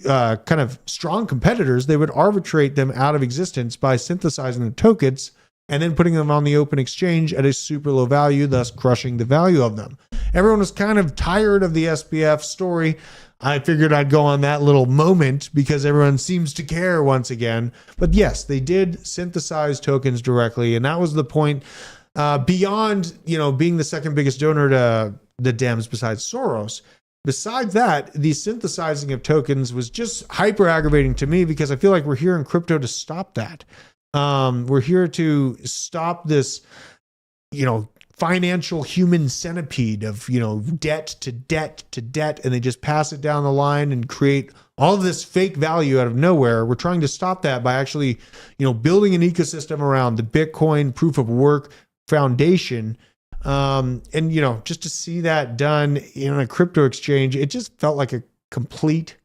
kind of strong competitors. They would arbitrate them out of existence by synthesizing the tokens and then putting them on the open exchange at a super low value, thus crushing the value of them. Everyone was kind of tired of the SBF story. I figured I'd go on that little moment because everyone seems to care once again. But yes, they did synthesize tokens directly, and that was the point. Beyond, being the second biggest donor to the Dems besides Soros, besides that, the synthesizing of tokens was just hyper aggravating to me because I feel like we're here in crypto to stop that. We're here to stop this, financial human centipede of, debt to debt to debt, and they just pass it down the line and create all of this fake value out of nowhere. We're trying to stop that by actually, building an ecosystem around the Bitcoin proof of work foundation. And just to see that done in a crypto exchange, it just felt like a complete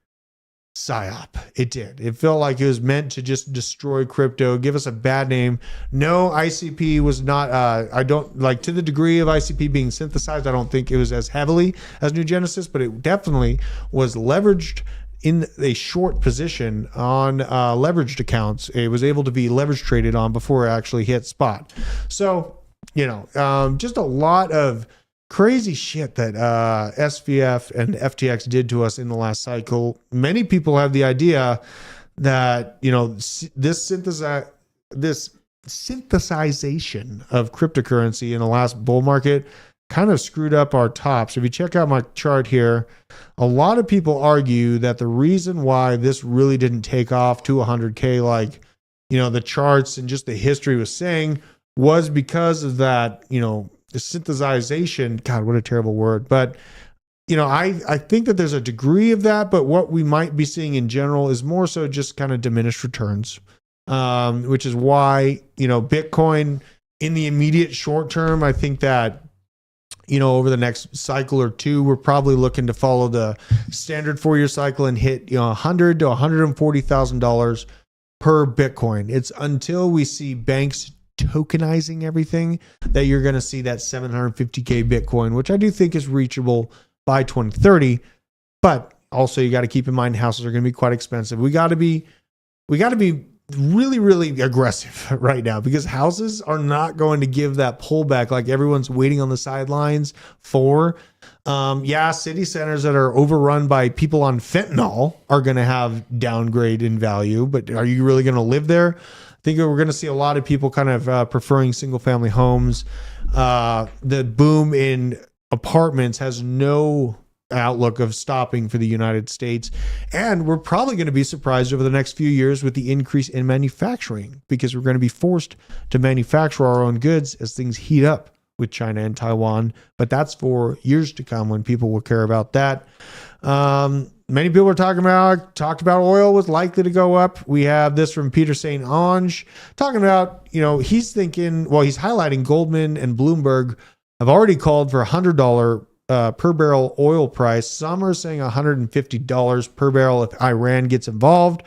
psyop. It did. It felt like it was meant to just destroy crypto, give us a bad name. No, ICP was not, I don't like to the degree of ICP being synthesized. I don't think it was as heavily as New Genesis, but it definitely was leveraged in a short position on leveraged accounts. It was able to be leverage traded on before it actually hit spot. So, just a lot of crazy shit that SVF and FTX did to us in the last cycle. Many people have the idea that, this synthesization of cryptocurrency in the last bull market kind of screwed up our tops. If you check out my chart here, a lot of people argue that the reason why this really didn't take off to 100K, like, the charts and just the history was saying, was because of that, the synthesization. God, what a terrible word. But, I think that there's a degree of that, but what we might be seeing in general is more so just kind of diminished returns, which is why, Bitcoin in the immediate short term, I think that, over the next cycle or two, we're probably looking to follow the standard 4-year cycle and hit, $100,000 to $140,000 per Bitcoin. It's until we see banks tokenizing everything that you're going to see that 750K Bitcoin, which I do think is reachable by 2030. But also you got to keep in mind houses are going to be quite expensive. We got to be really, really aggressive right now because houses are not going to give that pullback like everyone's waiting on the sidelines for. City centers that are overrun by people on fentanyl are going to have downgrade in value, but are you really going to live there? I think we're going to see a lot of people kind of preferring single family homes. The boom in apartments has no outlook of stopping for the United States. And we're probably going to be surprised over the next few years with the increase in manufacturing because we're going to be forced to manufacture our own goods as things heat up with China and Taiwan. But that's for years to come when people will care about that. Many people are talked about oil was likely to go up. We have this from Peter St. Onge talking about, he's highlighting Goldman and Bloomberg have already called for $100 per barrel oil price. Some are saying $150 per barrel if Iran gets involved.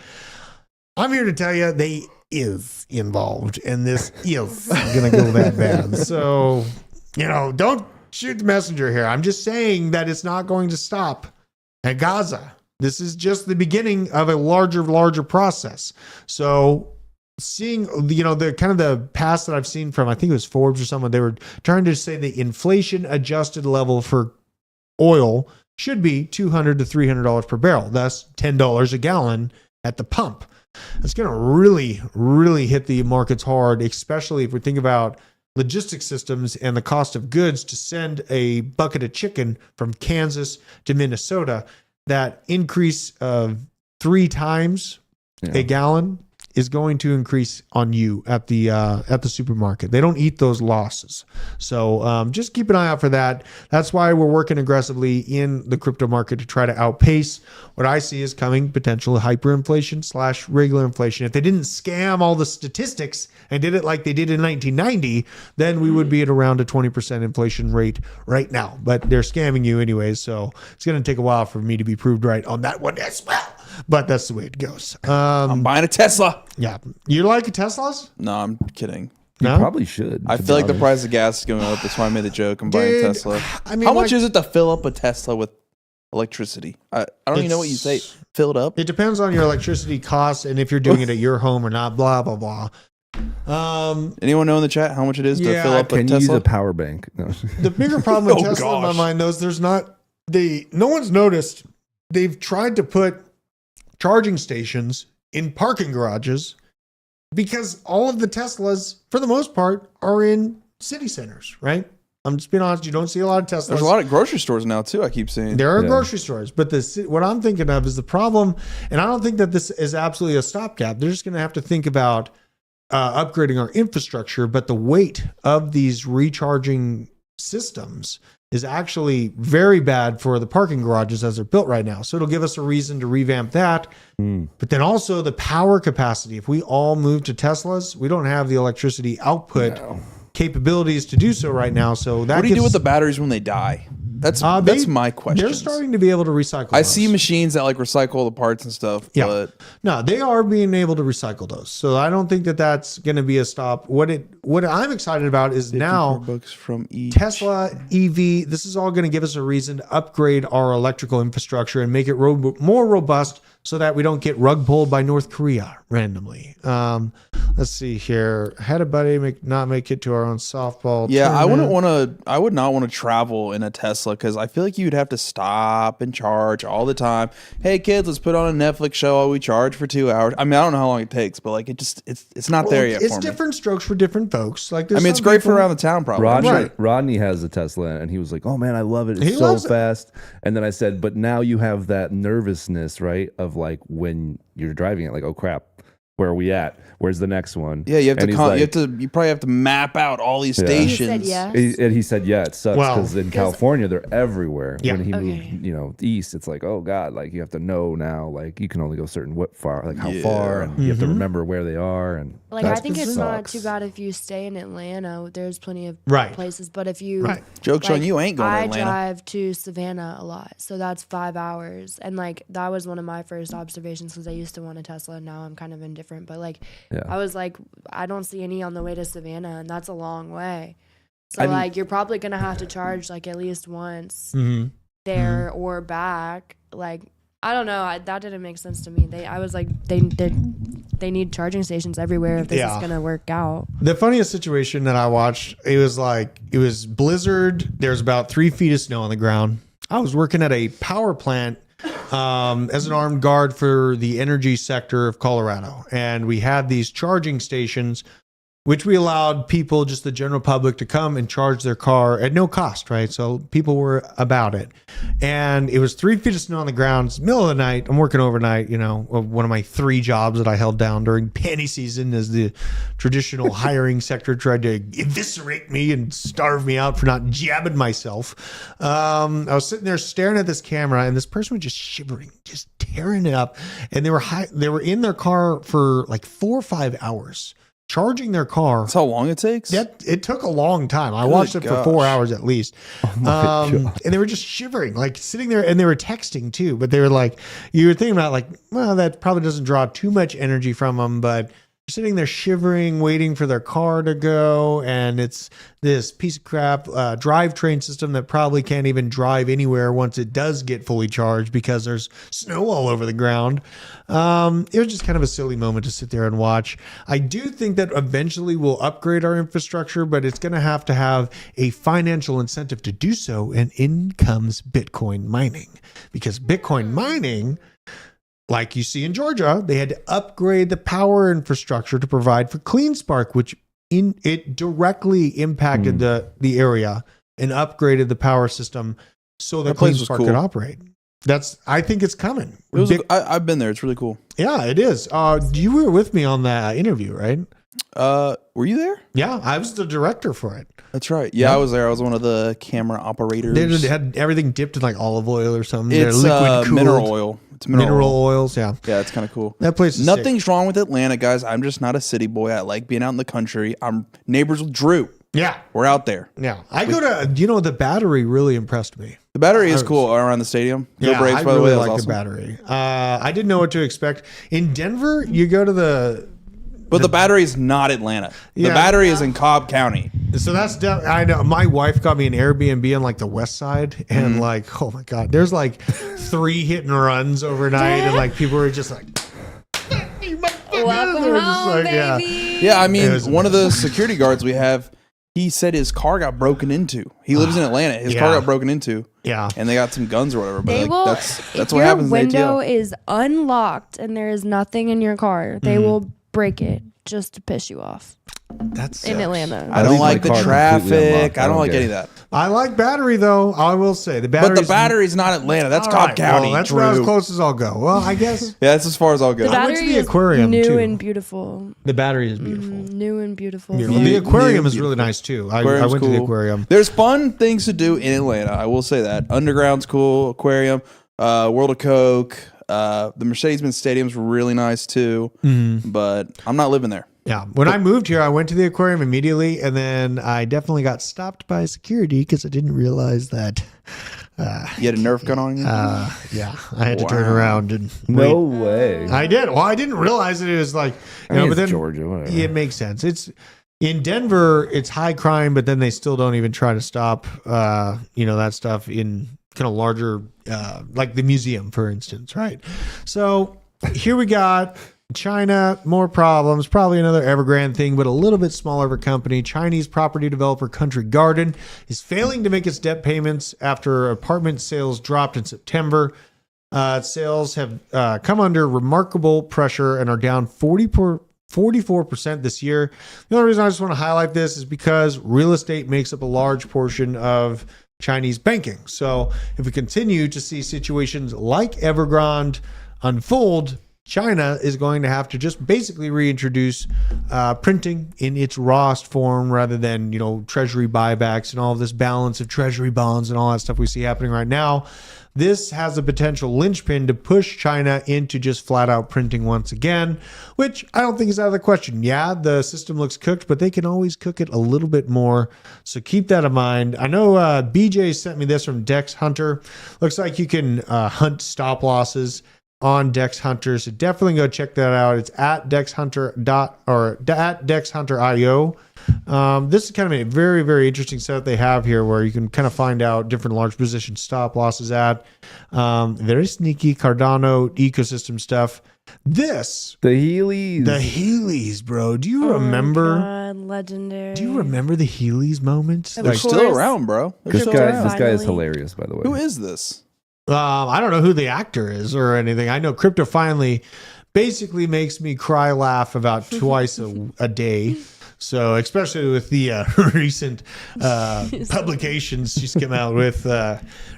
I'm here to tell you they is involved, and this is going to go that bad. So, don't shoot the messenger here. I'm just saying that it's not going to stop at Gaza. This is just the beginning of a larger process. So seeing, the kind of the past that I've seen from, I think it was Forbes or someone, they were trying to say the inflation adjusted level for oil should be $200 to $300 per barrel. That's $10 a gallon at the pump. It's going to really, really hit the markets hard, especially if we think about logistics systems and the cost of goods to send a bucket of chicken from Kansas to Minnesota. That increase of 3 times a gallon is going to increase on you at the supermarket. They don't eat those losses. So just keep an eye out for that. That's why we're working aggressively in the crypto market to try to outpace what I see is coming potential hyperinflation / regular inflation. If they didn't scam all the statistics and did it like they did in 1990, then we would be at around a 20% inflation rate right now. But they're scamming you anyways. So it's going to take a while for me to be proved right on that one as well. But that's the way it goes. I'm buying a Tesla. Yeah. You like Teslas? No, I'm kidding. You No? probably should. I feel like the price of gas is going up. That's why I made the joke. I'm buying a Dude, Tesla. I mean, How much like- is it to fill up a Tesla with electricity? I don't even know what you say. Fill it up? It depends on your electricity costs and if you're doing it at your home or not, blah, blah, blah. Anyone know in the chat how much it is to Yeah, fill up a Can you use Tesla? a power bank? No. The bigger problem with Oh, Tesla in my gosh. mind, though, is no one's noticed. They've tried to put charging stations in parking garages because all of the Teslas, for the most part, are in city centers, right? I'm just being honest. You don't see a lot of Teslas. There's a lot of grocery stores now too. I keep seeing. There are Yeah. grocery stores, but what I'm thinking of is the problem, and I don't think that this is absolutely a stopgap. They're just going to have to think about upgrading our infrastructure, but the weight of these recharging systems is actually very bad for the parking garages as they're built right now. So it'll give us a reason to revamp that. But then also the power capacity. If we all move to Teslas, we don't have the electricity output capabilities to do so right now. So that What do you do with the batteries when they die? That's my question. They're starting to be able to recycle. I those. see machines that like recycle the parts and stuff. Yeah. But No, they are being able to recycle those. So I don't think that that's going to be a stop. What I'm excited about is now books from each. Tesla EV. This is all going to give us a reason to upgrade our electrical infrastructure and make it more robust so that we don't get rug pulled by North Korea randomly. Let's see here. Had a buddy not make it to our own softball. Yeah, tournament. I would not want to travel in a Tesla because I feel like you'd have to stop and charge all the time. Hey kids, let's put on a Netflix show while we charge for 2 hours. I mean, I don't know how long it takes, but like it's not there yet. It's for different strokes for different folks. Like me. I mean, it's great for around the town, probably. Rodney has a Tesla, and he was like, "Oh man, I love it. It's He so loves it. fast." And then I said, "But now you have that nervousness, right? Of like when you're driving it, like, oh crap, where are we at? Where's the next one?" Yeah, you have And to. he's You probably have to map out all these Yeah. He stations. said yes. And he said, "Yeah, it sucks Well, because in California they're everywhere." Yeah. When he Okay. moved, east, it's like, oh god, like you have to know now, like you can only go certain far, like how Yeah. far, and you have to remember where they are. And Like I that think it's not sucks. too bad if you stay in Atlanta. There's plenty of Right. places, but if you Right. Joke's on you, ain't going to I Atlanta. drive to Savannah a lot, so that's 5 hours, and like that was one of my first observations because I used to want a Tesla, and now I'm kind of indifferent. But like Yeah. I was like, I don't see any on the way to Savannah, and that's a long way. So I mean- like you're probably gonna have to charge like at least once Mm-hmm. there or back. Like I don't know, that didn't make sense to me. I was like they need charging stations everywhere if this Yeah. is gonna work out. The funniest situation that I watched, it was blizzard. There's about 3 feet of snow on the ground. I was working at a power plant as an armed guard for the energy sector of Colorado. And we had these charging stations, which we allowed people, just the general public, to come and charge their car at no cost, right? So people were about it. And it was 3 feet of snow on the ground. It's the middle of the night. I'm working overnight, one of my 3 jobs that I held down during panty season as the traditional hiring sector tried to eviscerate me and starve me out for not jabbing myself. I was sitting there staring at this camera, and this person was just shivering, just tearing it up. And they were in their car for like 4 or 5 hours. Charging their car. That's how long it takes? It took a long time. I watched it for 4 hours at least. And they were just shivering, like sitting there, and they were texting too. But they were like, you were thinking about like, well, that probably doesn't draw too much energy from them, but sitting there shivering, waiting for their car to go. And it's this piece of crap drivetrain system that probably can't even drive anywhere once it does get fully charged because there's snow all over the ground. It was just kind of a silly moment to sit there and watch. I do think that eventually we'll upgrade our infrastructure, but it's going to have a financial incentive to do so. And in comes Bitcoin mining, because Bitcoin mining, like you see in Georgia, they had to upgrade the power infrastructure to provide for CleanSpark, which it directly impacted the area and upgraded the power system so that place was CleanSpark cool. could operate. I think it's coming. I've been there. It's really cool. Yeah, it is. You were with me on that interview, right? Were you there? Yeah, I was the director for it. That's right. Yeah, I was there. I was one of the camera operators. They had everything dipped in like olive oil or something. It's They're liquid cooled. mineral oil. It's Mineral oils, yeah. Yeah, it's kind of cool. That place is sick. Nothing's wrong with Atlanta, guys. I'm just not a city boy. I like being out in the country. I'm neighbors with Drew. Yeah. We're out there. Yeah. I go to, the Battery really impressed me. The Battery is cool around the stadium. Yeah, Go Braves, I by the way. really That was like awesome. the Battery. I didn't know what to expect. In Denver, you go to But the Battery is not Atlanta. The Yeah. Battery is in Cobb County. so that's I know my wife got me an Airbnb on like the west side, and like, oh my god, there's like 3 hit and runs overnight, and like people were just like, Welcome They were just home, like, yeah. baby. Yeah, I mean, It was one of the security guards we have, he said his car got broken into. He lives in Atlanta. His car Yeah. got broken into. Yeah. And they got some guns or whatever. But They like, will. that's If what your happens in window ATL. is unlocked and there is nothing in your car, they will break it just to piss you off. That's In Atlanta. I don't leave my like the car completely traffic. unlocked. I don't like care. any of that. I like Battery though. I will say the Battery. But the Battery's not Atlanta. That's All Cobb right, County. well, that's about as Drew. close as I'll go. Well, I guess Yeah, that's as far as I'll go. The I went to Battery the is aquarium, new too. and beautiful. the Battery is beautiful. New and beautiful. Beautiful. The aquarium is really nice too. I Aquarium's went to the cool. aquarium. There's fun things to do in Atlanta. I will say that. Underground's cool. Aquarium. World of Coke. The Mercedes-Benz Stadium's really nice too. But I'm not living there. Yeah. When I moved here, I went to the aquarium immediately, and then I definitely got stopped by security because I didn't realize that. You had a Nerf gun on you? Yeah, I had to turn around and No wait. way. I did. Well, I didn't realize that it was like, I mean, but it's then Georgia, whatever. it makes sense. It's in Denver. It's high crime, but then they still don't even try to stop, that stuff in kind of larger, like the museum, for instance, right? So here we got China, more problems, probably another Evergrande thing, but a little bit smaller of a company. Chinese property developer Country Garden is failing to make its debt payments after apartment sales dropped in September. Sales have come under remarkable pressure and are down 44% this year. The only reason I just want to highlight this is because real estate makes up a large portion of Chinese banking. So if we continue to see situations like Evergrande unfold, China is going to have to just basically reintroduce printing in its rawest form rather than, treasury buybacks and all of this balance of treasury bonds and all that stuff we see happening right now. This has a potential linchpin to push China into just flat out printing once again, which I don't think is out of the question. Yeah, the system looks cooked, but they can always cook it a little bit more. So keep that in mind. I know BJ sent me this from Dex Hunter. Looks like you can hunt stop losses on Dex Hunter, so definitely go check that out. It's at DexHunter.io. This is kind of a very, very interesting setup they have here where you can kind of find out different large position stop losses at. Very sneaky Cardano ecosystem stuff. The Heelys, bro. Do you remember? God, legendary. Do you remember the Heelys moments? They're still around, bro. This guy is hilarious, by the way. Who is this? I don't know who the actor is or anything. I know Crypto Finally basically makes me cry laugh about twice a day. So especially with the recent publications she's come out with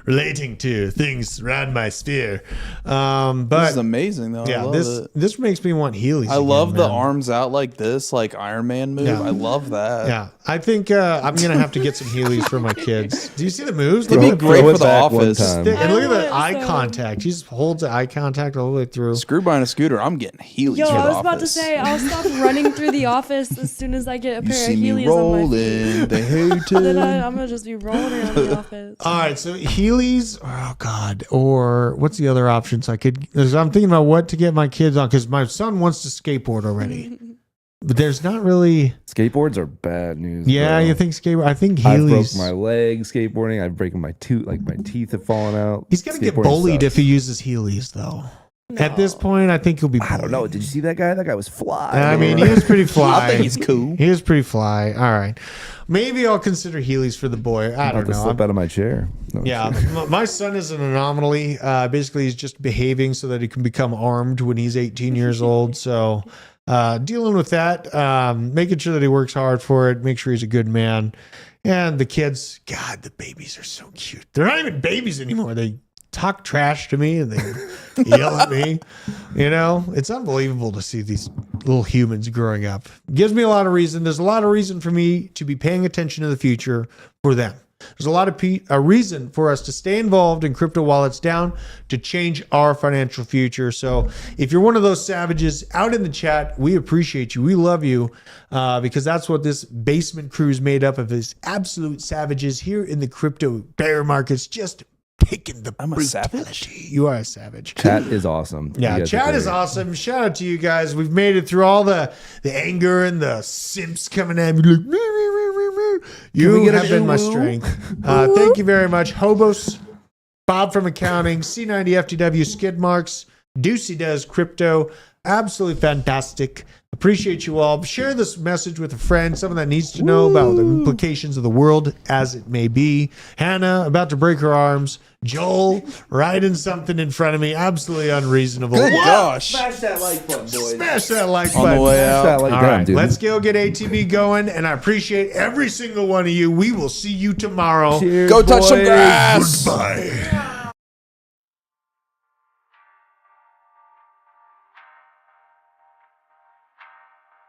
relating to things around my sphere. But this is amazing though. Yeah, I love this makes me want Heelys. I love the arms out like this, like Iron Man move. Yeah. I love that. Yeah, I think I'm gonna have to get some Heelys for my kids. Do you see the moves? It'd be great for the office. And look at the eye contact. He just holds the eye contact all the way through. Screw buying a scooter. I'm getting Heelys. Yo, for the I was about to office. say I'll stop running through the office as soon as I get a You pair see of me Heelys on my feet. rolling the hotel. Then I'm gonna just be rolling around the office. All right, so Heelys, oh God, or what's the other options I could? Because I'm thinking about what to get my kids on because my son wants to skateboard already, but there's not really. Skateboards are bad news. Yeah, bro. you think skateboard? I think I've broke Heelys. my leg skateboarding. I've broken my tooth. Like my teeth have fallen out. He's gonna get Skateboarding bullied sucks. if he uses Heelys, though. At this point, I think he'll be. Bullied. I don't know. Did you see that guy? That guy was fly. I mean, he was pretty fly. I think he's cool. He was pretty fly. All right, maybe I'll consider Heelys for the boy. I I'm don't about to know. slip out of my chair. No, Yeah, my son is an anomaly. Basically, he's just behaving so that he can become armed when he's 18 years old. So, dealing with that, making sure that he works hard for it, make sure he's a good man. And the kids, God, the babies are so cute. They're not even babies anymore. They talk trash to me and they yell at me. It's unbelievable to see these little humans growing up. Gives me a lot of reason. There's a lot of reason for me to be paying attention to the future for them. There's a lot of a reason for us to stay involved in crypto while it's down to change our financial future. So if you're one of those savages out in the chat, we appreciate you. We love you because that's what this basement crew is made up of, is absolute savages here in the crypto bear markets, just picking the I'm a savage. You are a savage. Chat is awesome. Yeah, You guys are chat is great. awesome. Shout out to you guys. We've made it through all the anger and the simps coming at me like, "Meh, meh, meh, meh, meh." You have been my strength. Thank you very much. Hobos, Bob from accounting, C90 FTW, Skid Marks, Deucey Does Crypto. Absolutely fantastic. Appreciate you all. Share this message with a friend, someone that needs to know about the implications of the world as it may be. Hannah, about to break her arms. Joel, riding something in front of me. Absolutely unreasonable. Good gosh. Smash that like button, boys. Smash that like On button. the way Smash out. that like All button, right, dude. let's go get ATB going, and I appreciate every single one of you. We will see you tomorrow. Cheers, Go touch some boys. grass. Goodbye.